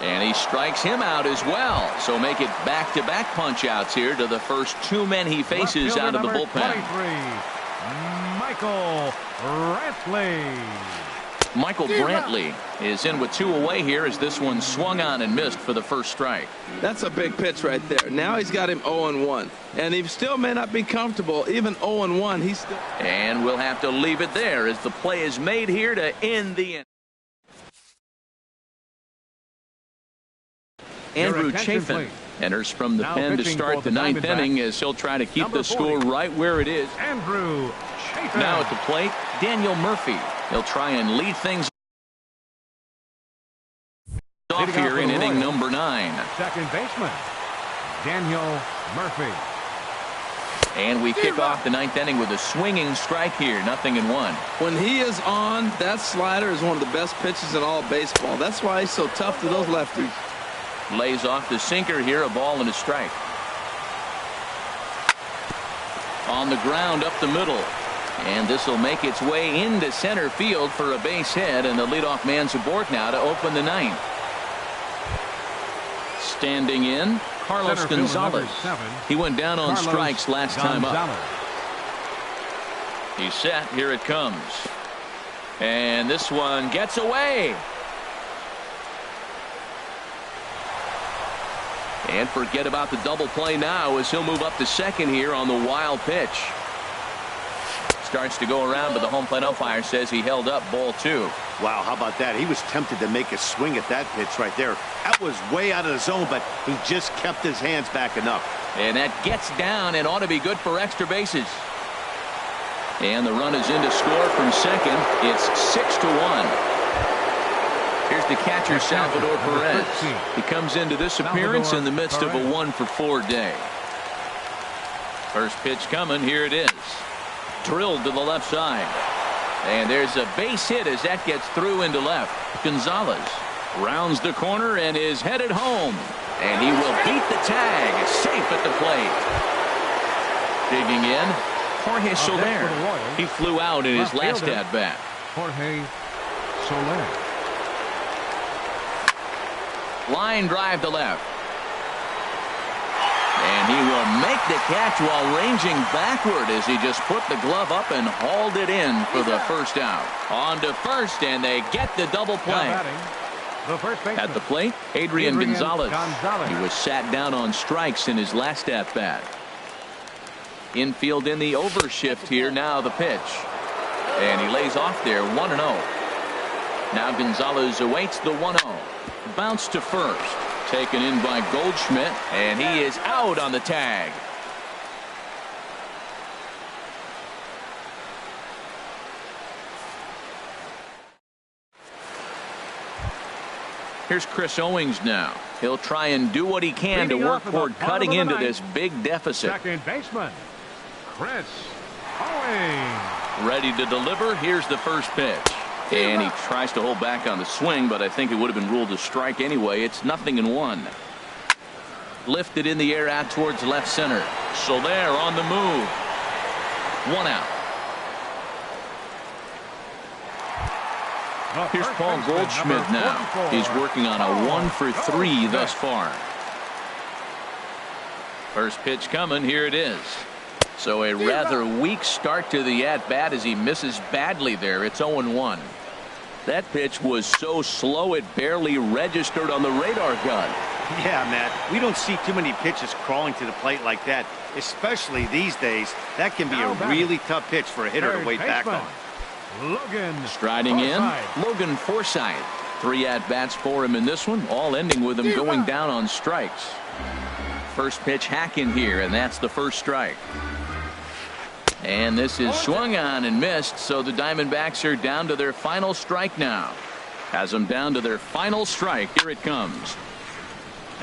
And he strikes him out as well. So make it back-to-back punch-outs here to the first two men he faces out of the bullpen. 23, Michael Brantley. Michael Brantley is in with two away here as this one swung on and missed for the first strike. That's a big pitch right there. Now he's got him 0-1. And he still may not be comfortable. Even 0-1, he's still. And we'll have to leave it there as the play is made here to end the inning. Andrew Chafin enters from the pen to start the ninth inning as he'll try to keep the score right where it is. Andrew Chafin. Now at the plate, Daniel Murphy. He'll try and lead things off here in inning number 9. Second baseman, Daniel Murphy. And we kick off the ninth inning with a swinging strike here, 0-1. When he is on, that slider is one of the best pitches in all baseball. That's why he's so tough to those lefties. Lays off the sinker here, a ball and a strike. On the ground up the middle. And this will make its way into center field for a base hit, and the leadoff man's aboard now to open the ninth. Standing in, Carlos Gonzalez. He went down on strikes last time up. He's set. Here it comes. And this one gets away. And forget about the double play now as he'll move up to second here on the wild pitch. Starts to go around, but the home plate umpire says he held up ball 2. Wow, how about that? He was tempted to make a swing at that pitch right there. That was way out of the zone, but he just kept his hands back enough. And that gets down and ought to be good for extra bases. And the run is in to score from second. It's 6-1. Here's the catcher, Salvador Perez. He comes into this appearance in the midst of a 1-for-4 day. First pitch coming. Here it is. Drilled to the left side. And there's a base hit as that gets through into left. Gonzalez rounds the corner and is headed home. And he will beat the tag. Safe at the plate. Digging in, Jorge Soler. He flew out in his last at-bat. Jorge Soler. Line drive to left. And he will make the catch while ranging backward as he just put the glove up and hauled it in for the first out. On to first, and they get the double play. At the plate, Adrian Gonzalez. He was sat down on strikes in his last at-bat. Infield in the overshift here. Now the pitch. And he lays off there, 1-0. Now Gonzalez awaits the 1-0. Bounce to first. Taken in by Goldschmidt, and he is out on the tag. Here's Chris Owings now. He'll try and do what he can to work toward cutting into this big deficit. Second baseman, Chris Owing. Ready to deliver. Here's the first pitch. And he tries to hold back on the swing, but I think it would have been ruled a strike anyway. It's 0-1. Lifted in the air out towards left center. So there on the move. 1 out. Here's Paul Goldschmidt now. He's working on a 1 for 3 thus far. First pitch coming. Here it is. So a rather weak start to the at-bat as he misses badly there. It's 0-1. That pitch was so slow it barely registered on the radar gun. Yeah, Matt, we don't see too many pitches crawling to the plate like that, especially these days. That can be a really tough pitch for a hitter to wait back on. Logan Striding Forsythe. in, Logan Forsythe. 3 at-bats for him in this one, all ending with him going down on strikes. First pitch hack in here, and that's the first strike. And this is swung on and missed, so the Diamondbacks are down to their final strike now. Has them down to their final strike. Here it comes.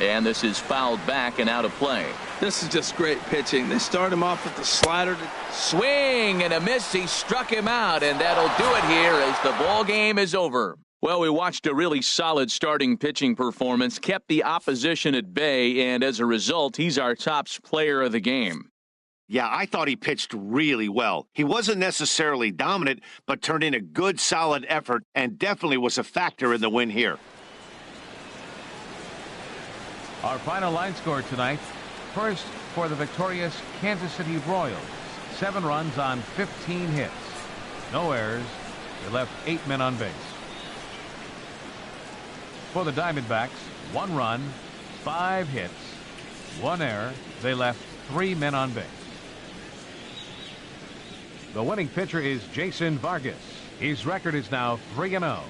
And this is fouled back and out of play. This is just great pitching. They start him off with the slider. Swing and a miss. He struck him out, and that'll do it here as the ball game is over. Well, we watched a really solid starting pitching performance, kept the opposition at bay, and as a result, he's our top player of the game. Yeah, I thought he pitched really well. He wasn't necessarily dominant, but turned in a good, solid effort and definitely was a factor in the win here. Our final line score tonight. First, for the victorious Kansas City Royals, 7 runs on 15 hits. No errors. They left 8 men on base. For the Diamondbacks, 1 run, 5 hits, 1 error. They left 3 men on base. The winning pitcher is Jason Vargas. His record is now 3-0.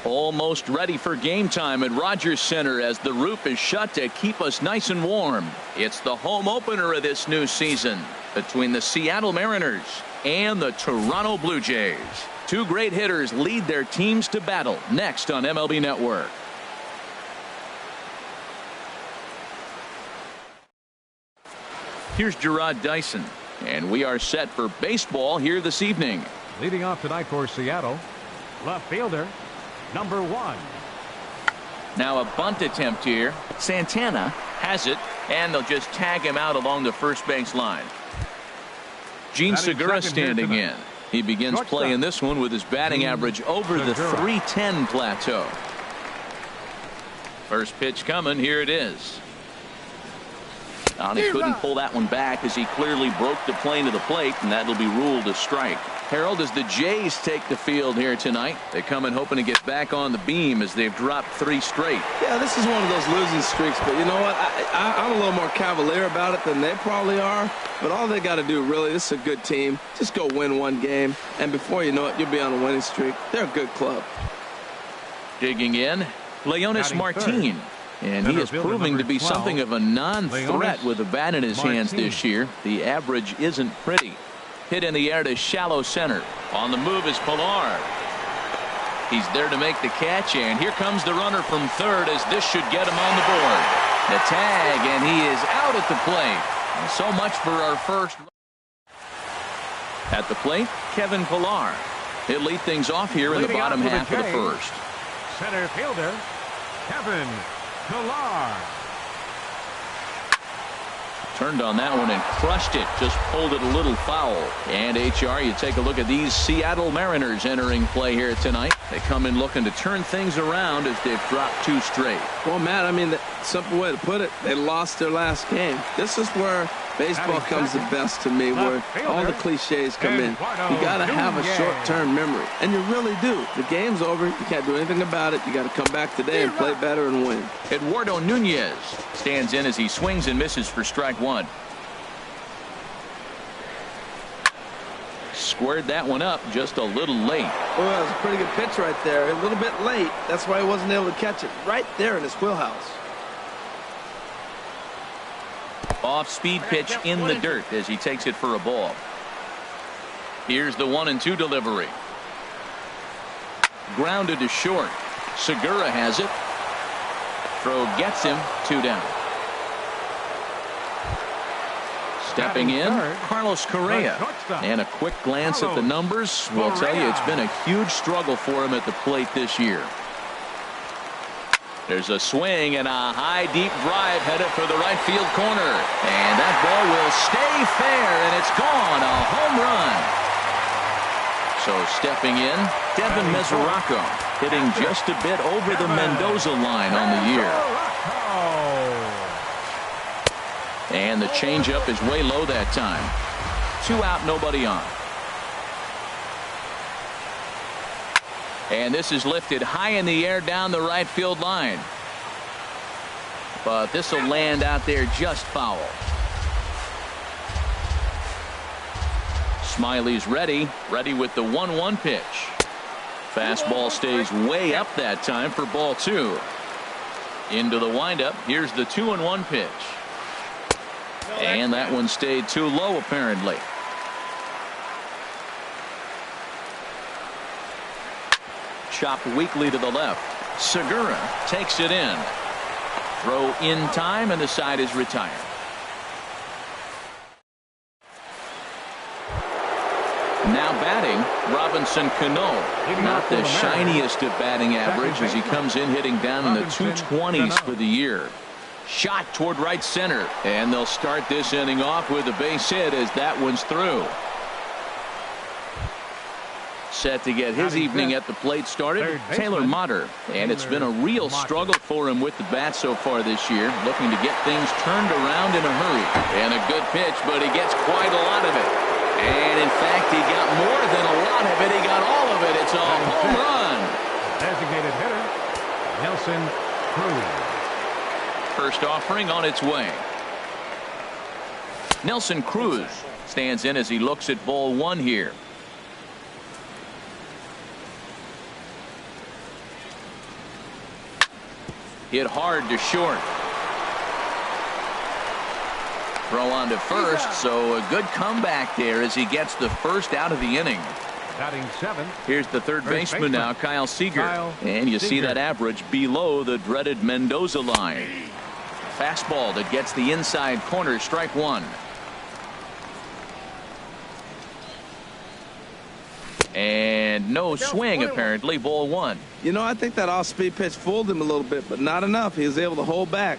Almost ready for game time at Rogers Center as the roof is shut to keep us nice and warm. It's the home opener of this new season between the Seattle Mariners and the Toronto Blue Jays. Two great hitters lead their teams to battle next on MLB Network. Here's Gerard Dyson, and we are set for baseball here this evening. Leading off tonight for Seattle, left fielder, number 1. Now a bunt attempt here. Santana has it, and they'll just tag him out along the first base line. Gene Segura standing in. He begins playing this one with his batting average over the .310 plateau. First pitch coming. Here it is. He couldn't pull that one back as he clearly broke the plane to the plate, and that'll be ruled a strike. Harold, as the Jays take the field here tonight, they come in hoping to get back on the beam as they've dropped 3 straight. Yeah, this is one of those losing streaks, but you know what? I'm a little more cavalier about it than they probably are, but all they got to do, really, this is a good team. Just go win one game, and before you know it, you'll be on a winning streak. They're a good club. Digging in, Leonis Martin. And he is proving to be something of a non-threat with a bat in his hands this year. The average isn't pretty. Hit in the air to shallow center. On the move is Pilar. He's there to make the catch, and here comes the runner from third as this should get him on the board. The tag, and he is out at the plate. And so much for our first. At the plate, Kevin Pilar. He'll lead things off here in the bottom half of the first. Center fielder, Kevin Pilar. Turned on that one and crushed it. Just pulled it a little foul. And HR, you take a look at these Seattle Mariners entering play here tonight. They come in looking to turn things around as they've dropped 2 straight. Well, Matt, I mean, the simple way to put it, they lost their last game. This is where baseball comes the best to me, where all the cliches come in. You got to have a short-term memory, and you really do. The game's over. You can't do anything about it. You got to come back today and play better and win. Eduardo Nunez stands in as he swings and misses for strike 1. Squared that one up just a little late. Well, that was a pretty good pitch right there. A little bit late. That's why he wasn't able to catch it right there in his wheelhouse. Off-speed pitch in the dirt as he takes it for a ball. Here's the 1-2 delivery. Grounded to short. Segura has it. Throw gets him. 2 down. Stepping in, Carlos Correa. And a quick glance at the numbers will tell you it's been a huge struggle for him at the plate this year. There's a swing and a high deep drive headed for the right field corner. And that ball will stay fair, and it's gone. A home run. So stepping in, Devin Mesoraco, hitting just a bit over the Mendoza line on the year. And the changeup is way low that time. 2 out, nobody on. And this is lifted high in the air down the right field line. But this will land out there just foul. Smiley's ready with the 1-1 pitch. Fastball stays way up that time for ball 2. Into the windup. Here's the 2-1 pitch. And that one stayed too low, apparently. Chopped weakly to the left. Segura takes it in. Throw in time, and the side is retired. Now batting, Robinson Cano. Not the shiniest of batting average as he comes in hitting down in the 220s for the year. Shot toward right center, and they'll start this inning off with a base hit as that one's through. Set to get his evening at the plate started, Taylor Motter, and it's been a real struggle for him with the bat so far this year, looking to get things turned around in a hurry. And a good pitch, but he gets quite a lot of it. And in fact, he got more than a lot of it. He got all of it. It's a home run. Designated hitter, Nelson Cruz. First offering on its way. Nelson Cruz stands in as he looks at ball 1 here. Hit hard to short. Throw on to first, so a good comeback there as he gets the first out of the inning. Batting 7th. Here's the third baseman now, Kyle Seager. And you see that average below the dreaded Mendoza line. Fastball that gets the inside corner, strike one. And no swing, apparently, ball one. You know, I think that off-speed pitch fooled him a little bit, but not enough. He was able to hold back.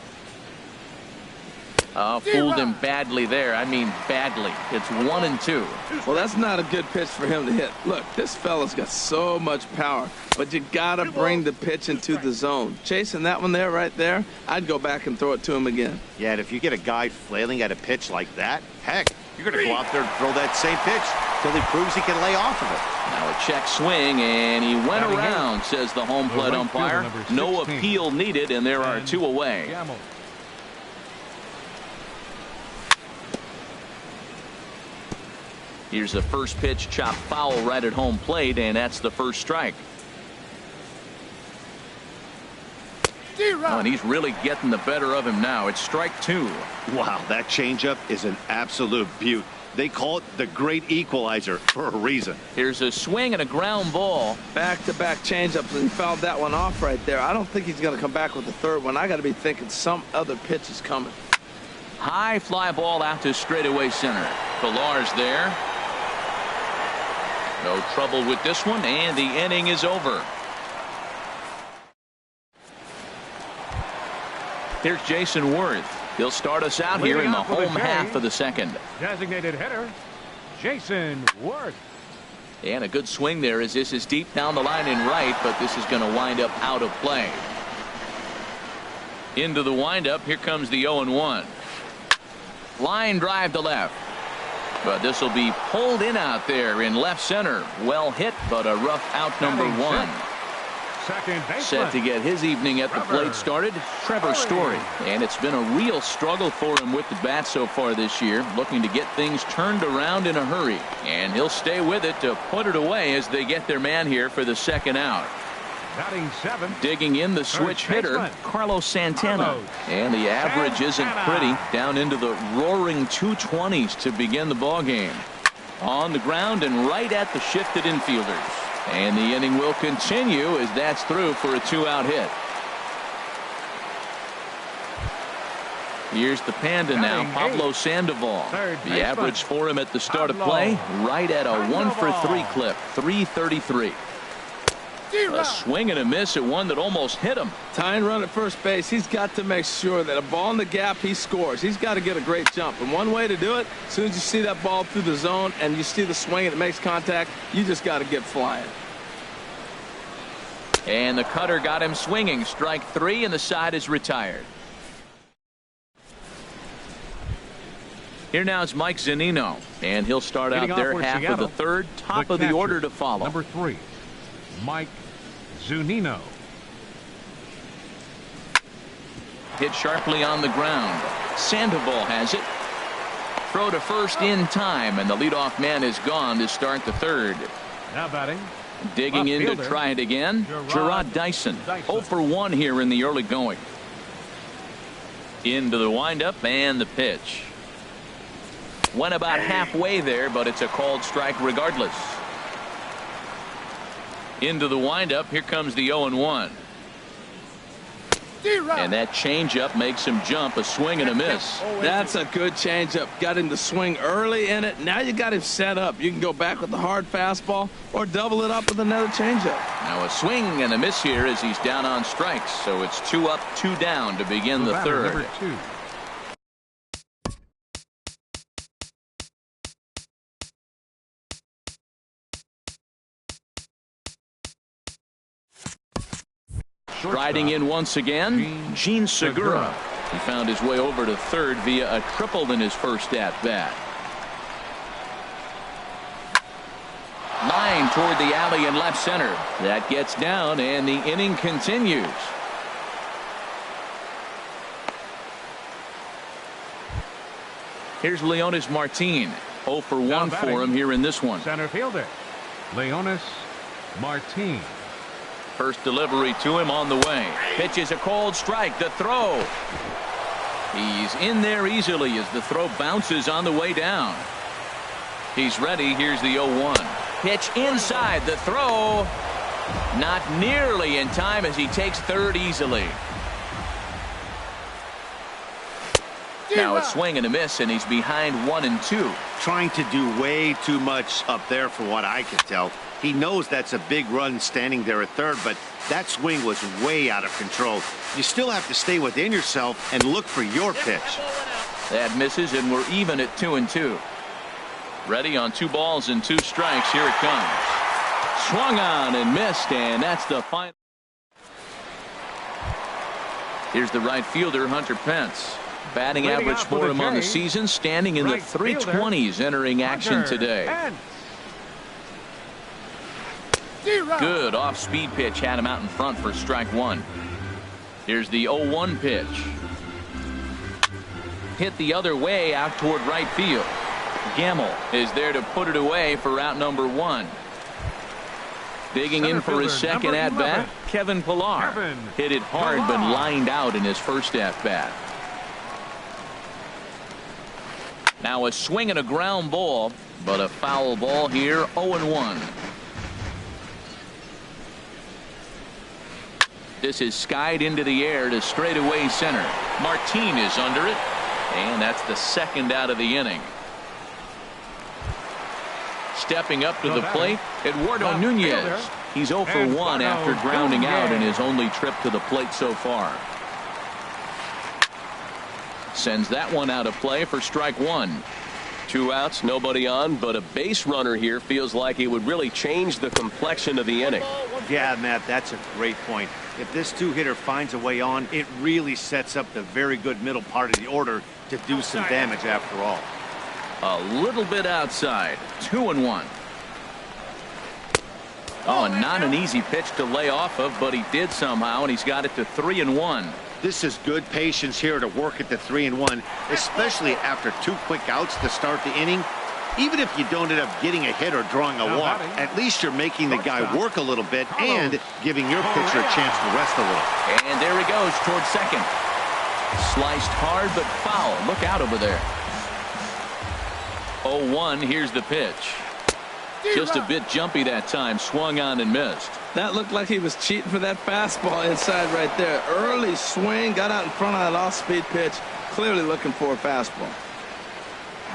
Fooled him badly there. I mean badly. It's 1-2. Well, that's not a good pitch for him to hit. Look, this fella's got so much power, but you got to bring the pitch into the zone. Chasing that one there, right there, I'd go back and throw it to him again. Yeah, and if you get a guy flailing at a pitch like that, heck, you're going to go out there and throw that same pitch till he proves he can lay off of it. Now a check swing, and he went around, says the home plate umpire. No appeal needed, and there are two away. Here's the first pitch, chopped foul right at home plate, and that's the first strike. Oh, and he's really getting the better of him now. It's strike two. Wow, that changeup is an absolute beaut. They call it the great equalizer for a reason. Here's a swing and a ground ball. Back-to-back changeups, and he fouled that one off right there. I don't think he's going to come back with the third one. I got to be thinking some other pitch is coming. High fly ball out to straightaway center. Pillar's there. No trouble with this one, and the inning is over. Here's Jason Worth. He'll start us out here in the home half of the second. Designated hitter, Jason Worth. And a good swing there as this is deep down the line in right, but this is going to wind up out of play. Into the windup, here comes the 0-1. Line drive to left. But this will be pulled in out there in left center. Well hit, but a rough out, number one. Set to get his evening at the plate started, Trevor Story. And it's been a real struggle for him with the bat so far this year, looking to get things turned around in a hurry. And he'll stay with it to put it away as they get their man here for the second out. Digging in the switch hitter, Carlos Santana. And the average isn't pretty, down into the roaring 220s to begin the ball game. On the ground and right at the shifted infielders. And the inning will continue as that's through for a two-out hit. Here's the Panda now, Pablo Sandoval. The average for him at the start of play, right at a 1-for-3 clip, 333. A swing and a miss at one that almost hit him. Tying run at first base. He's got to make sure that a ball in the gap, he scores. He's got to get a great jump. And one way to do it, as soon as you see that ball through the zone and you see the swing and it makes contact, you just got to get flying. And the cutter got him swinging. Strike three, and the side is retired. Here now is Mike Zunino, and he'll start out there half of the third, top of the order to follow. Number 3. Mike Zunino. Hit sharply on the ground. Sandoval has it. Throw to first in time, and the leadoff man is gone to start the third. Now batting. Digging in to try it again, Gerard Dyson. 0 for 1 here in the early going. Into the windup and the pitch. Went about halfway there, but it's a called strike regardless. Into the windup, here comes the 0-1. And that changeup makes him jump, a swing and a miss. That's a good changeup. Got him to swing early in it. Now you got him set up. You can go back with the hard fastball or double it up with another changeup. Now a swing and a miss here as he's down on strikes. So it's 2 up, 2 down to begin the third. Number 2. Striding in once again, Gene Segura. He found his way over to third via a triple in his first at-bat. Line toward the alley in left center. That gets down, and the inning continues. Here's Leonis Martin. 0 for 1 for him here in this one. Center fielder, Leonis Martin. First delivery to him on the way. Pitch is a cold strike. The throw. He's in there easily as the throw bounces on the way down. He's ready. Here's the 0-1. Pitch inside. The throw. Not nearly in time as he takes third easily. Now a swing and a miss, and he's behind 1-2. Trying to do way too much up there for what I can tell. He knows that's a big run standing there at third, but that swing was way out of control. You still have to stay within yourself and look for your pitch. That misses, and we're even at 2-2. Ready on 2 balls and 2 strikes. Here it comes. Swung on and missed, and that's the final. Here's the right fielder, Hunter Pence. Batting average for him on the season, standing in the 320s, entering action today. Good off-speed pitch had him out in front for strike 1. Here's the 0-1 pitch. Hit the other way out toward right field. Gamble is there to put it away for out number 1. Digging in for his second at-bat, Kevin Pillar. Hit it hard but lined out in his first at-bat. Now a swing and a ground ball, but a foul ball here, 0-1. This is skied into the air to straightaway center. Martin is under it, and that's the second out of the inning. Stepping up to the plate, Eduardo Nunez. He's 0 for 1 after grounding out in his only trip to the plate so far. Sends that one out of play for strike 1. 2 outs, nobody on, but a base runner here feels like it would really change the complexion of the inning. Yeah, Matt, that's a great point. If this 2-hitter finds a way on, it really sets up the very good middle part of the order to do some damage after all. A little bit outside. 2-1. Oh, not an easy pitch to lay off of, but he did somehow, and he's got it to 3-1. This is good patience here to work at the 3-1, especially after 2 quick outs to start the inning. Even if you don't end up getting a hit or drawing a walk, at least you're making the guy work a little bit and giving your pitcher a chance to rest a little. And there he goes towards second. Sliced hard but foul. Look out over there. 0-1. Here's the pitch. Just a bit jumpy that time. Swung on and missed. That looked like he was cheating for that fastball inside right there. Early swing, got out in front of that off-speed pitch. Clearly looking for a fastball.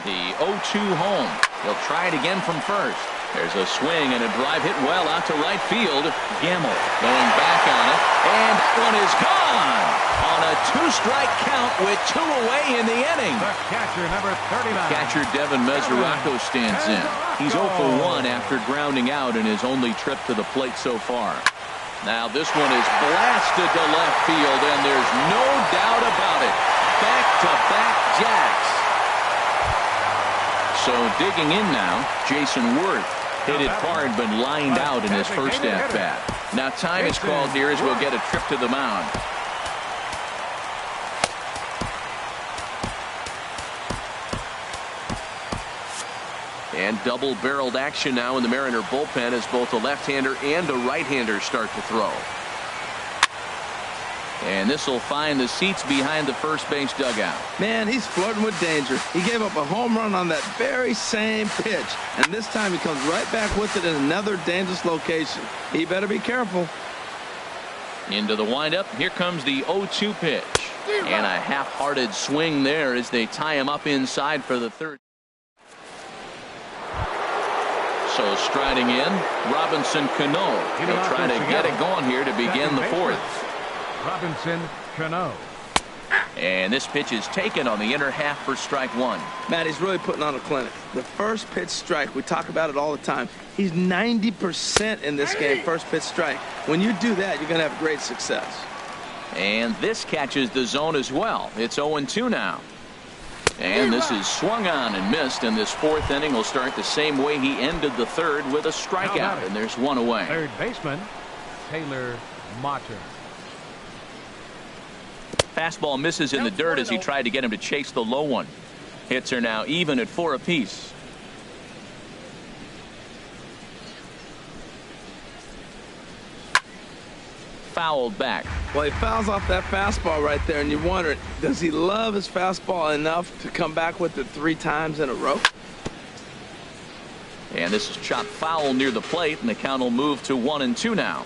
The 0-2 home. He'll try it again from first. There's a swing and a drive hit well out to right field. Gamble going back on it. And that one is gone on a 2-strike count with 2 away in the inning. The catcher, number 39. Catcher Devin Mesoraco stands in. He's 0 for 1 after grounding out in his only trip to the plate so far. Now this one is blasted to left field, and there's no doubt about it. Back-to-back jacks. So digging in now, Jason Worth. Hit it hard but lined out in his first at-bat. Now time is called here as we'll get a trip to the mound. And double-barreled action now in the Mariner bullpen as both a left-hander and a right-hander start to throw. And this will find the seats behind the first base dugout. Man, he's flirting with danger. He gave up a home run on that very same pitch. And this time he comes right back with it in another dangerous location. He better be careful. Into the windup. Here comes the 0-2 pitch. And a half-hearted swing there as they tie him up inside for the third. So striding in, Robinson Cano. He'll try to get it going here to begin the fourth. Robinson Cano. And this pitch is taken on the inner half for strike 1. Matt, he's really putting on a clinic. The first pitch strike, we talk about it all the time. He's 90% in this game, first pitch strike. When you do that, you're going to have great success. And this catches the zone as well. It's 0-2 now. And this is swung on and missed, and this fourth inning will start the same way he ended the third with a strikeout, and there's 1 away. Third baseman, Taylor Motter. Fastball misses in the dirt as he tried to get him to chase the low one. Hits are now even at 4 apiece. fouled back. Well, he fouls off that fastball right there, and you wonder, does he love his fastball enough to come back with it 3 times in a row? And this is chopped foul near the plate, and the count will move to 1-2 now.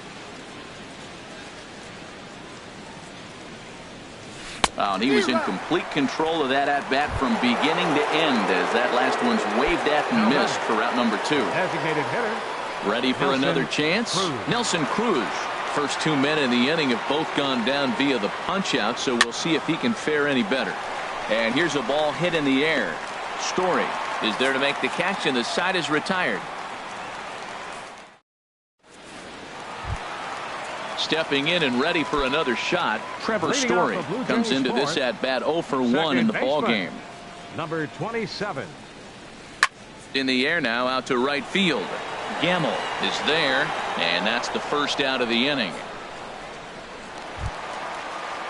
Oh, and he was in complete control of that at-bat from beginning to end as that last one's waved at and missed for route number 2. Designated hitter. Ready for another chance? Nelson Cruz. First 2 men in the inning have both gone down via the punch-out, so we'll see if he can fare any better. And here's a ball hit in the air. Story is there to make the catch, and the side is retired. Stepping in and ready for another shot, Trevor Story comes into this at-bat 0 for 1 in the ballgame. Number 27. In the air now, out to right field. Gamble is there, and that's the first out of the inning.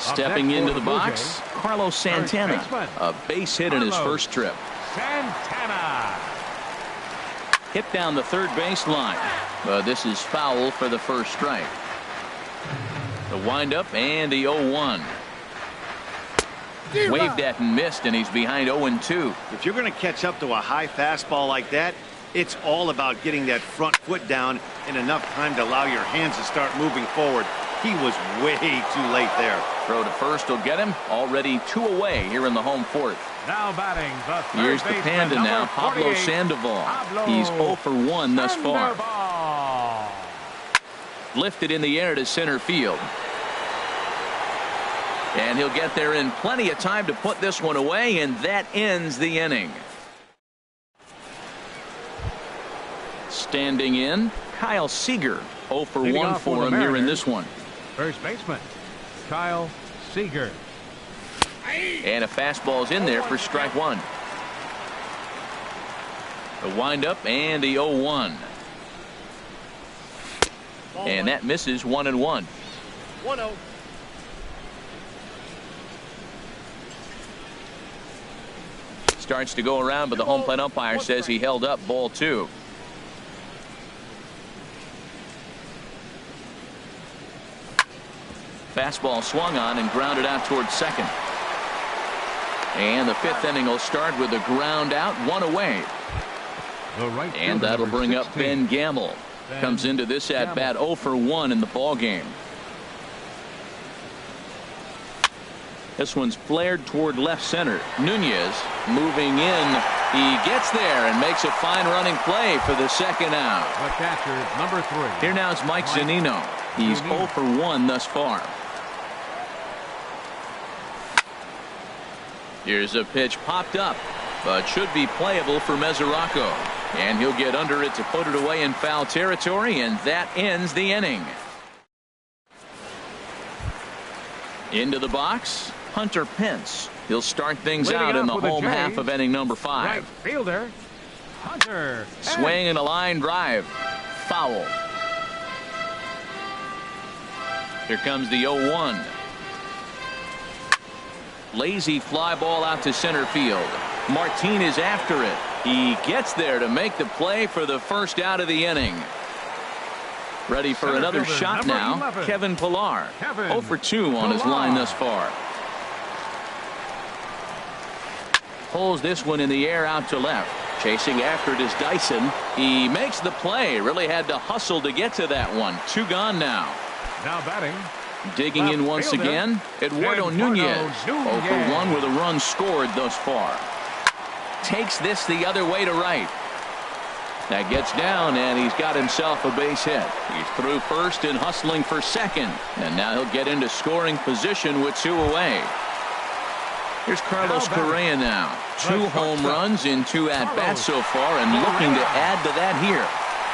Stepping into the box, Carlos Santana, a base hit in his first trip. Santana. Hit down the third baseline, but this is foul for the first strike. The windup and the 0-1. Waved at and missed, and he's behind 0-2. If you're going to catch up to a high fastball like that, it's all about getting that front foot down in enough time to allow your hands to start moving forward. He was way too late there. Throw to first will get him. Already 2 away here in the home fourth. Now batting the third Here's the Panda now, Pablo Sandoval. He's 0 for 1 thus far. Lifted in the air to center field. And he'll get there in plenty of time to put this one away, and that ends the inning. Standing in, Kyle Seager. 0 for 1 for him here in this one. First baseman, Kyle Seager. And a fastball's in there for strike 1. The windup and the 0-1. And that misses 1-1. 1-0. Starts to go around, but the home plate umpire says he held up ball 2. Fastball swung on and grounded out towards second. And the 5th inning will start with a ground out, 1 away. And that'll bring up Ben Gamble. Comes into this at bat 0 for 1 in the ball game. This one's flared toward left center. Nunez moving in. He gets there and makes a fine running play for the second out. The catcher, number 3. Here now is Mike Zunino. He's 0 for 1 thus far. Here's a pitch popped up, but should be playable for Mesoraco. And he'll get under it to put it away in foul territory, and that ends the inning. Into the box, Hunter Pence. He'll start things out in the home half of inning number 5. Right fielder, Hunter. Swing and a line drive. Foul. Here comes the 0-1. Lazy fly ball out to center field. Martin is after it. He gets there to make the play for the first out of the inning. Ready for another shot now, 11. Kevin Pillar. 0 for 2 on his line thus far. Pulls this one in the air out to left. Chasing after it is Dyson. He makes the play. Really had to hustle to get to that one. 2 gone now. Now batting. Digging in once again, Eduardo Nunez. 0 for 1 with a run scored thus far. Takes this the other way to right. That gets down, and he's got himself a base hit. He's through first and hustling for second. And now he'll get into scoring position with 2 away. Here's Carlos Correa now. 2 home runs in 2 at-bats so far, and looking to add to that here.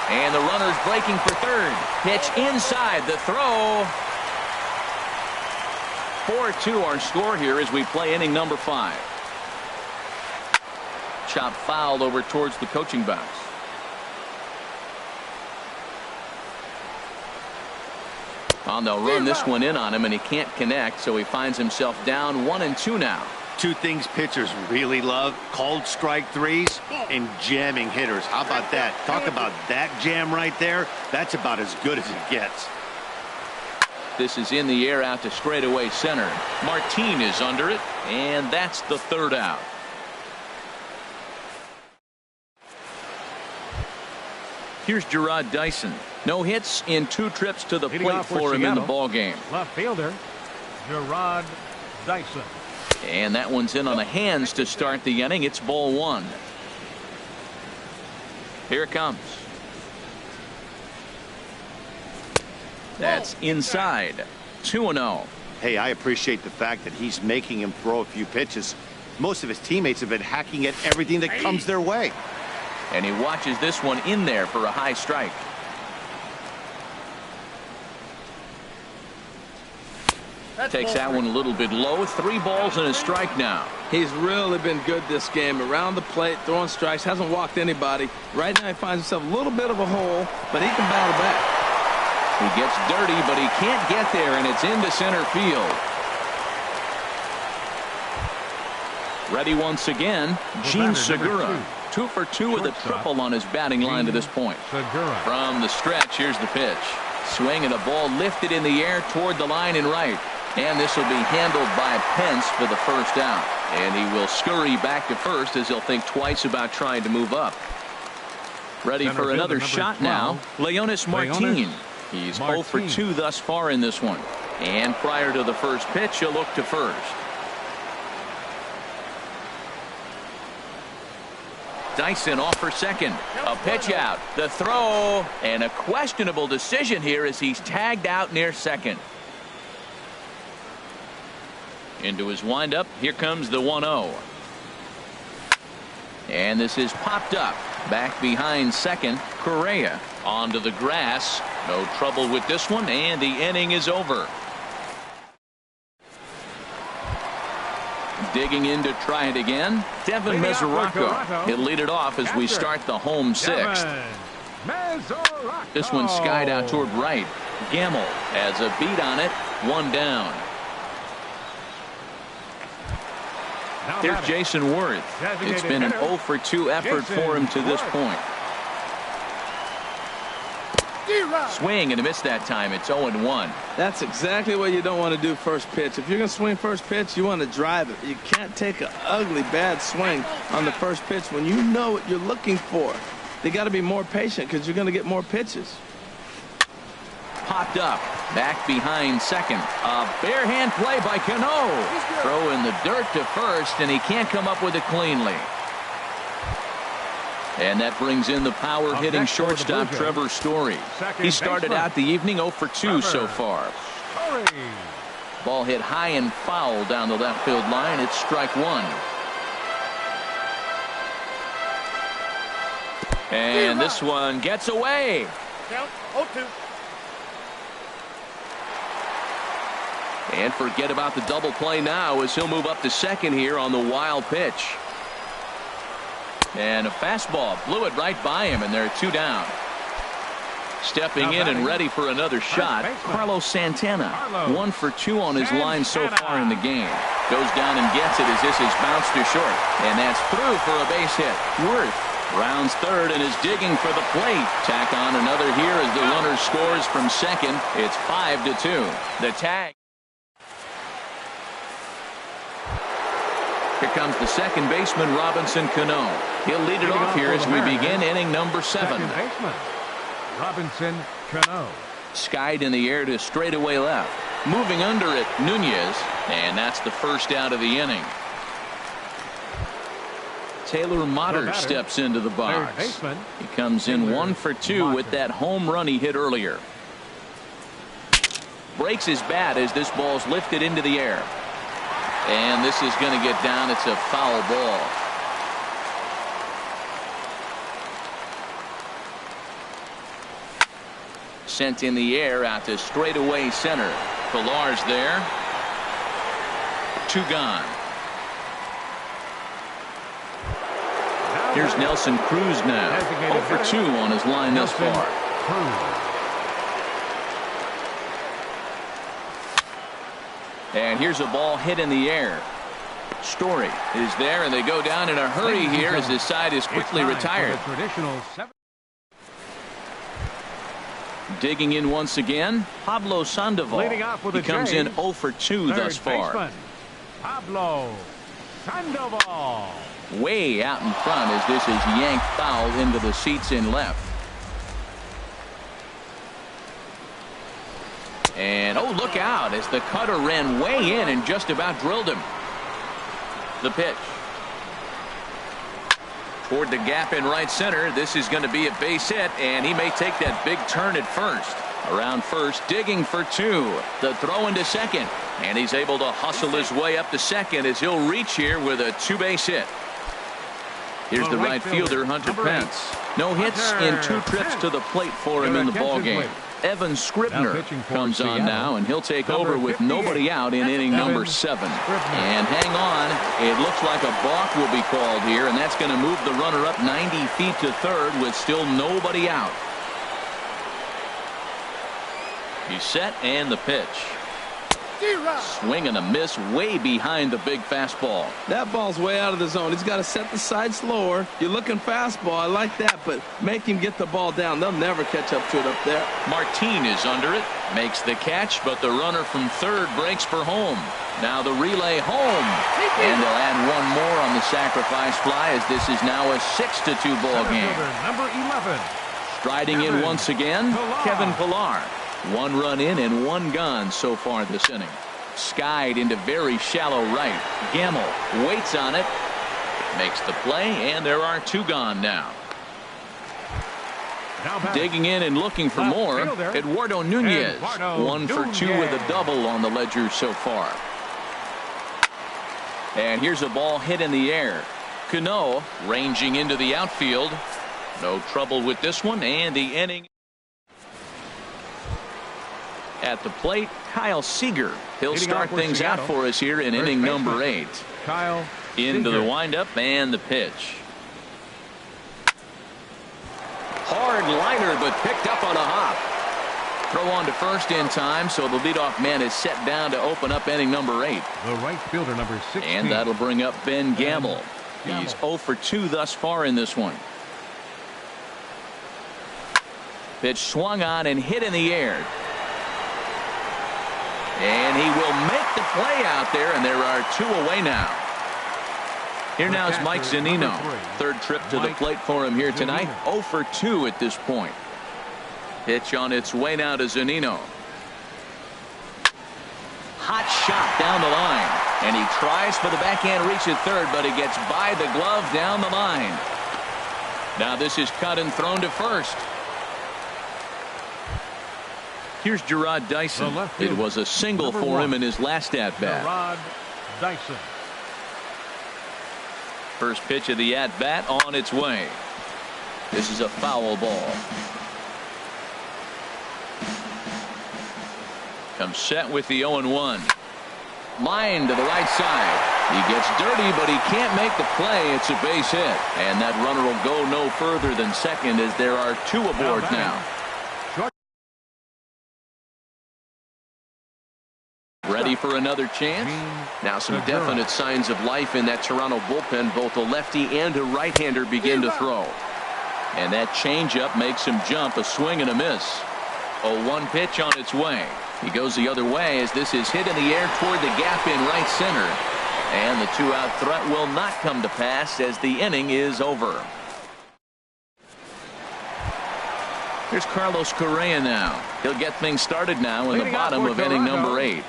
And the runner's breaking for third. Pitch inside the throw. 4-2 our score here as we play inning number 5. Chop fouled over towards the coaching box. And they'll run this one in on him, and he can't connect, so he finds himself down 1-2 now. 2 things pitchers really love: called strike threes and jamming hitters. How about that? Talk about that jam right there. That's about as good as it gets. This is in the air out to straightaway center. Martin is under it, and that's the third out. Here's Gerard Dyson. No hits in 2 trips to the plate for him in the ball game. Left fielder, Gerard Dyson. And that one's in on the hands to start the inning. It's ball 1. Here it comes. That's inside. 2-0. Hey, I appreciate the fact that he's making him throw a few pitches. Most of his teammates have been hacking at everything that comes their way. And he watches this one in there for a high strike. Takes that one a little bit low. 3 balls and a strike now. He's really been good this game. Around the plate, throwing strikes, hasn't walked anybody. Right now he finds himself a little bit of a hole, but he can battle back. He gets dirty, but he can't get there, and it's into center field. Ready once again, Gene Segura. 2 for 2 with a triple on his batting line to this point. From the stretch, here's the pitch. Swing and a ball lifted in the air toward the line and right. And this will be handled by Pence for the first out. And he will scurry back to first as he'll think twice about trying to move up. Ready for another shot now. Leonis Martin. He's 0 for 2 thus far in this one. And prior to the first pitch, he'll look to first. Dyson off for second. A pitch out. The throw. And a questionable decision here as he's tagged out near second. Into his windup. Here comes the 1-0. And this is popped up. Back behind second. Correa onto the grass. No trouble with this one, and the inning is over. Digging in to try it again. Devin Mesoraco. He'll lead it off as we start the home 6th. This one skied out toward right. Gamble has a beat on it. 1 down. Here's Jason Worth. It's been an 0 for 2 effort for him to this point. Swing and a miss that time. It's 0-1. That's exactly what you don't want to do first pitch. If you're going to swing first pitch, you want to drive it. You can't take an ugly, bad swing on the first pitch when you know what you're looking for. They got to be more patient because you're going to get more pitches. Popped up. Back behind second. A bare hand play by Cano. Throw in the dirt to first, and he can't come up with it cleanly. And that brings in the power-hitting shortstop Trevor Story. He started out the evening 0 for 2 so far. Ball hit high and foul down the left field line. It's strike 1. And this one gets away. Count 0-2. And forget about the double play now as he'll move up to second here on the wild pitch. And a fastball blew it right by him, and there are 2 down. Stepping in and ready for another shot, Carlos Santana. 1 for 2 on his line so far in the game. Goes down and gets it as this is bounced to short. And that's through for a base hit. Worth rounds third and is digging for the plate. Tack on another here as the runner scores from second. It's 5-2. The tag. Here comes the second baseman, Robinson Cano. He'll lead it off here as we begin inning number 7. Second baseman, Robinson Cano. Skied in the air to straightaway left. Moving under it, Nunez. And that's the first out of the inning. Taylor Motter steps into the box. He comes in 1 for 2 with that home run he hit earlier. Breaks his bat as this ball's lifted into the air. And this is going to get down. It's a foul ball. Sent in the air out to straightaway center. Pillar's there. 2 gone. Here's Nelson Cruz now. 0 for 2 on his line thus far. And here's a ball hit in the air. Story is there, and they go down in a hurry here as this side is quickly retired. Digging in once again, Pablo Sandoval. Leading off with he comes J. in 0 for 2 thus far. Baseman, Pablo Sandoval. Way out in front as this is yanked foul into the seats in left. And oh, look out as the cutter ran way in and just about drilled him. The pitch. Toward the gap in right center. This is going to be a base hit, and he may take that big turn at first. Around first, digging for 2. The throw into second, and he's able to hustle his way up to second as he'll reach here with a 2-base hit. Here's the right fielder, Hunter Pence. No hits in 2 trips to the plate for him in the ballgame. Evan Scribner comes on now, and he'll take over with nobody out in inning number 7. And hang on, it looks like a balk will be called here, and that's going to move the runner up 90 feet to third with still nobody out. He's set, and the pitch. Swing and a miss way behind the big fastball. That ball's way out of the zone. He's got to set the side slower. You're looking fastball. I like that, but make him get the ball down. They'll never catch up to it up there. Martin is under it. Makes the catch, but the runner from third breaks for home. Now the relay home. And they'll add one more on the sacrifice fly as this is now a 6-2 ball game. Number 11. Striding in once again, Kevin Pillar. 1 run in and 1 gone so far this inning. Skied into very shallow right. Gamble waits on it. Makes the play, and there are 2 gone now. Digging in and looking for more, Eduardo Nunez. 1 for 2 with a double on the ledger so far. And here's a ball hit in the air. Cano ranging into the outfield. No trouble with this one, and the inning. At the plate, Kyle Seager. He'll start things out for us here in inning number 8. Kyle into the windup and the pitch. Hard liner, but picked up on a hop. Throw on to first in time, so the leadoff man is set down to open up inning number 8. The right fielder, number 16. And that'll bring up Ben Gamble. He's 0 for 2 thus far in this one. Pitch swung on and hit in the air. And he will make the play out there, and there are 2 away now. Here now is Mike Zunino. 3rd trip to the plate for him here tonight. 0 for 2 at this point. Pitch on its way now to Zunino. Hot shot down the line. And he tries for the backhand reach at third, but he gets by the glove down the line. Now this is cut and thrown to first. Here's Gerard Dyson. It was a single for him in his last at-bat. Gerard Dyson. First pitch of the at-bat on its way. This is a foul ball. Comes set with the 0-1. Line to the right side. He gets dirty, but he can't make the play. It's a base hit. And that runner will go no further than second as there are 2 aboard now. Ready for another chance? Now some definite signs of life in that Toronto bullpen. Both a lefty and a right-hander begin to throw. And that changeup makes him jump. A swing and a miss. 0-1 pitch on its way. He goes the other way as this is hit in the air toward the gap in right center. And the 2-out threat will not come to pass as the inning is over. Here's Carlos Correa now. He'll get things started now in the bottom of inning number 8.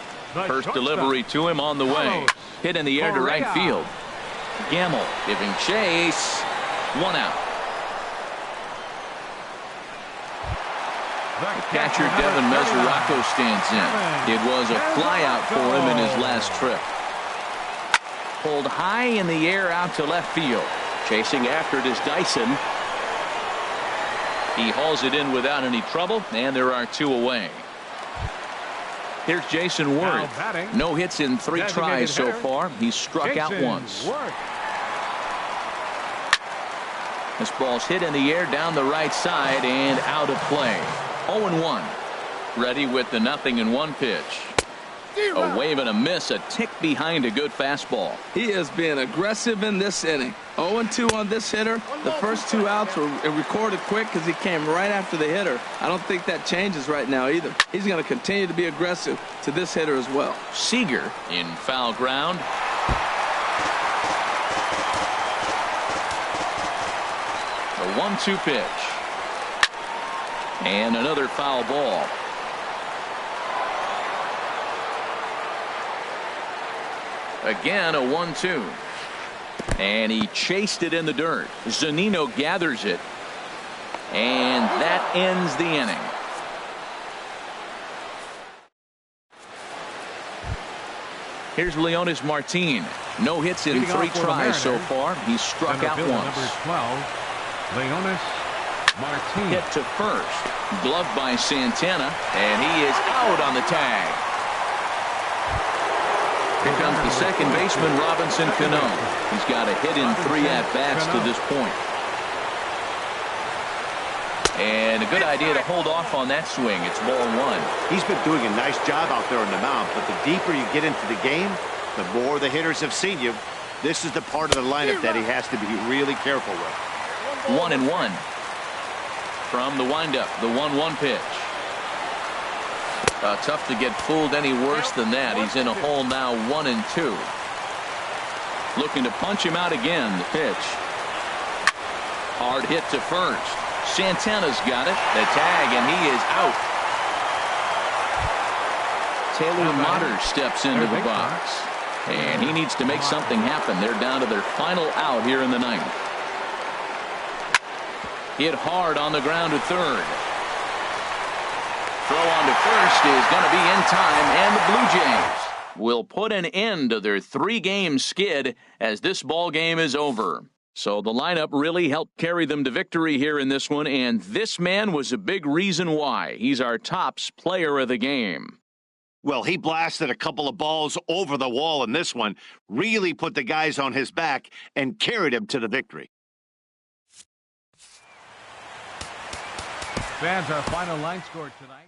First delivery to him on the way. Hit in the air to right field. Gamble giving chase. 1 out. Catcher Devin Mesoraco stands in. It was a flyout for him in his last trip. Pulled high in the air out to left field. Chasing after it is Dyson. He hauls it in without any trouble, and there are 2 away. Here's Jason Worth. No hits in 3 tries so far. He's struck out once. This ball's hit in the air down the right side and out of play. 0-1. Ready with the 0-1 pitch. A wave and a miss, a tick behind a good fastball. He is being aggressive in this inning. 0-2 on this hitter. The first 2 outs were recorded quick because he came right after the hitter. I don't think that changes right now either. He's going to continue to be aggressive to this hitter as well. Seager in foul ground. The 1-2 pitch. And another foul ball. Again, a 1-2. And he chased it in the dirt. Zunino gathers it. And that ends the inning. Here's Leonis Martin. No hits in 3 tries so far. He's struck out once. Number 12, Leonis Martin. Hit to first. Gloved by Santana. And he is out on the tag. Here comes the second baseman, Robinson Cano. He's got a hit in 3 at-bats to this point. And a good idea to hold off on that swing. It's ball 1. He's been doing a nice job out there on the mound, but the deeper you get into the game, the more the hitters have seen you. This is the part of the lineup that he has to be really careful with. 1-1 from the windup, the 1-1 pitch. Tough to get fooled any worse than that. He's in a hole now, 1-2. Looking to punch him out again. The pitch. Hard hit to first. Santana's got it. The tag, and he is out. Taylor Motter steps into the box. And he needs to make something happen. They're down to their final out here in the 9th. Hit hard on the ground to third. Throw on to first is going to be in time, and the Blue Jays will put an end to their 3-game skid as this ball game is over. So the lineup really helped carry them to victory here in this one, and this man was a big reason why. He's our tops player of the game. Well, he blasted a couple of balls over the wall in this one, really put the guys on his back and carried him to the victory. Fans, our final line score tonight.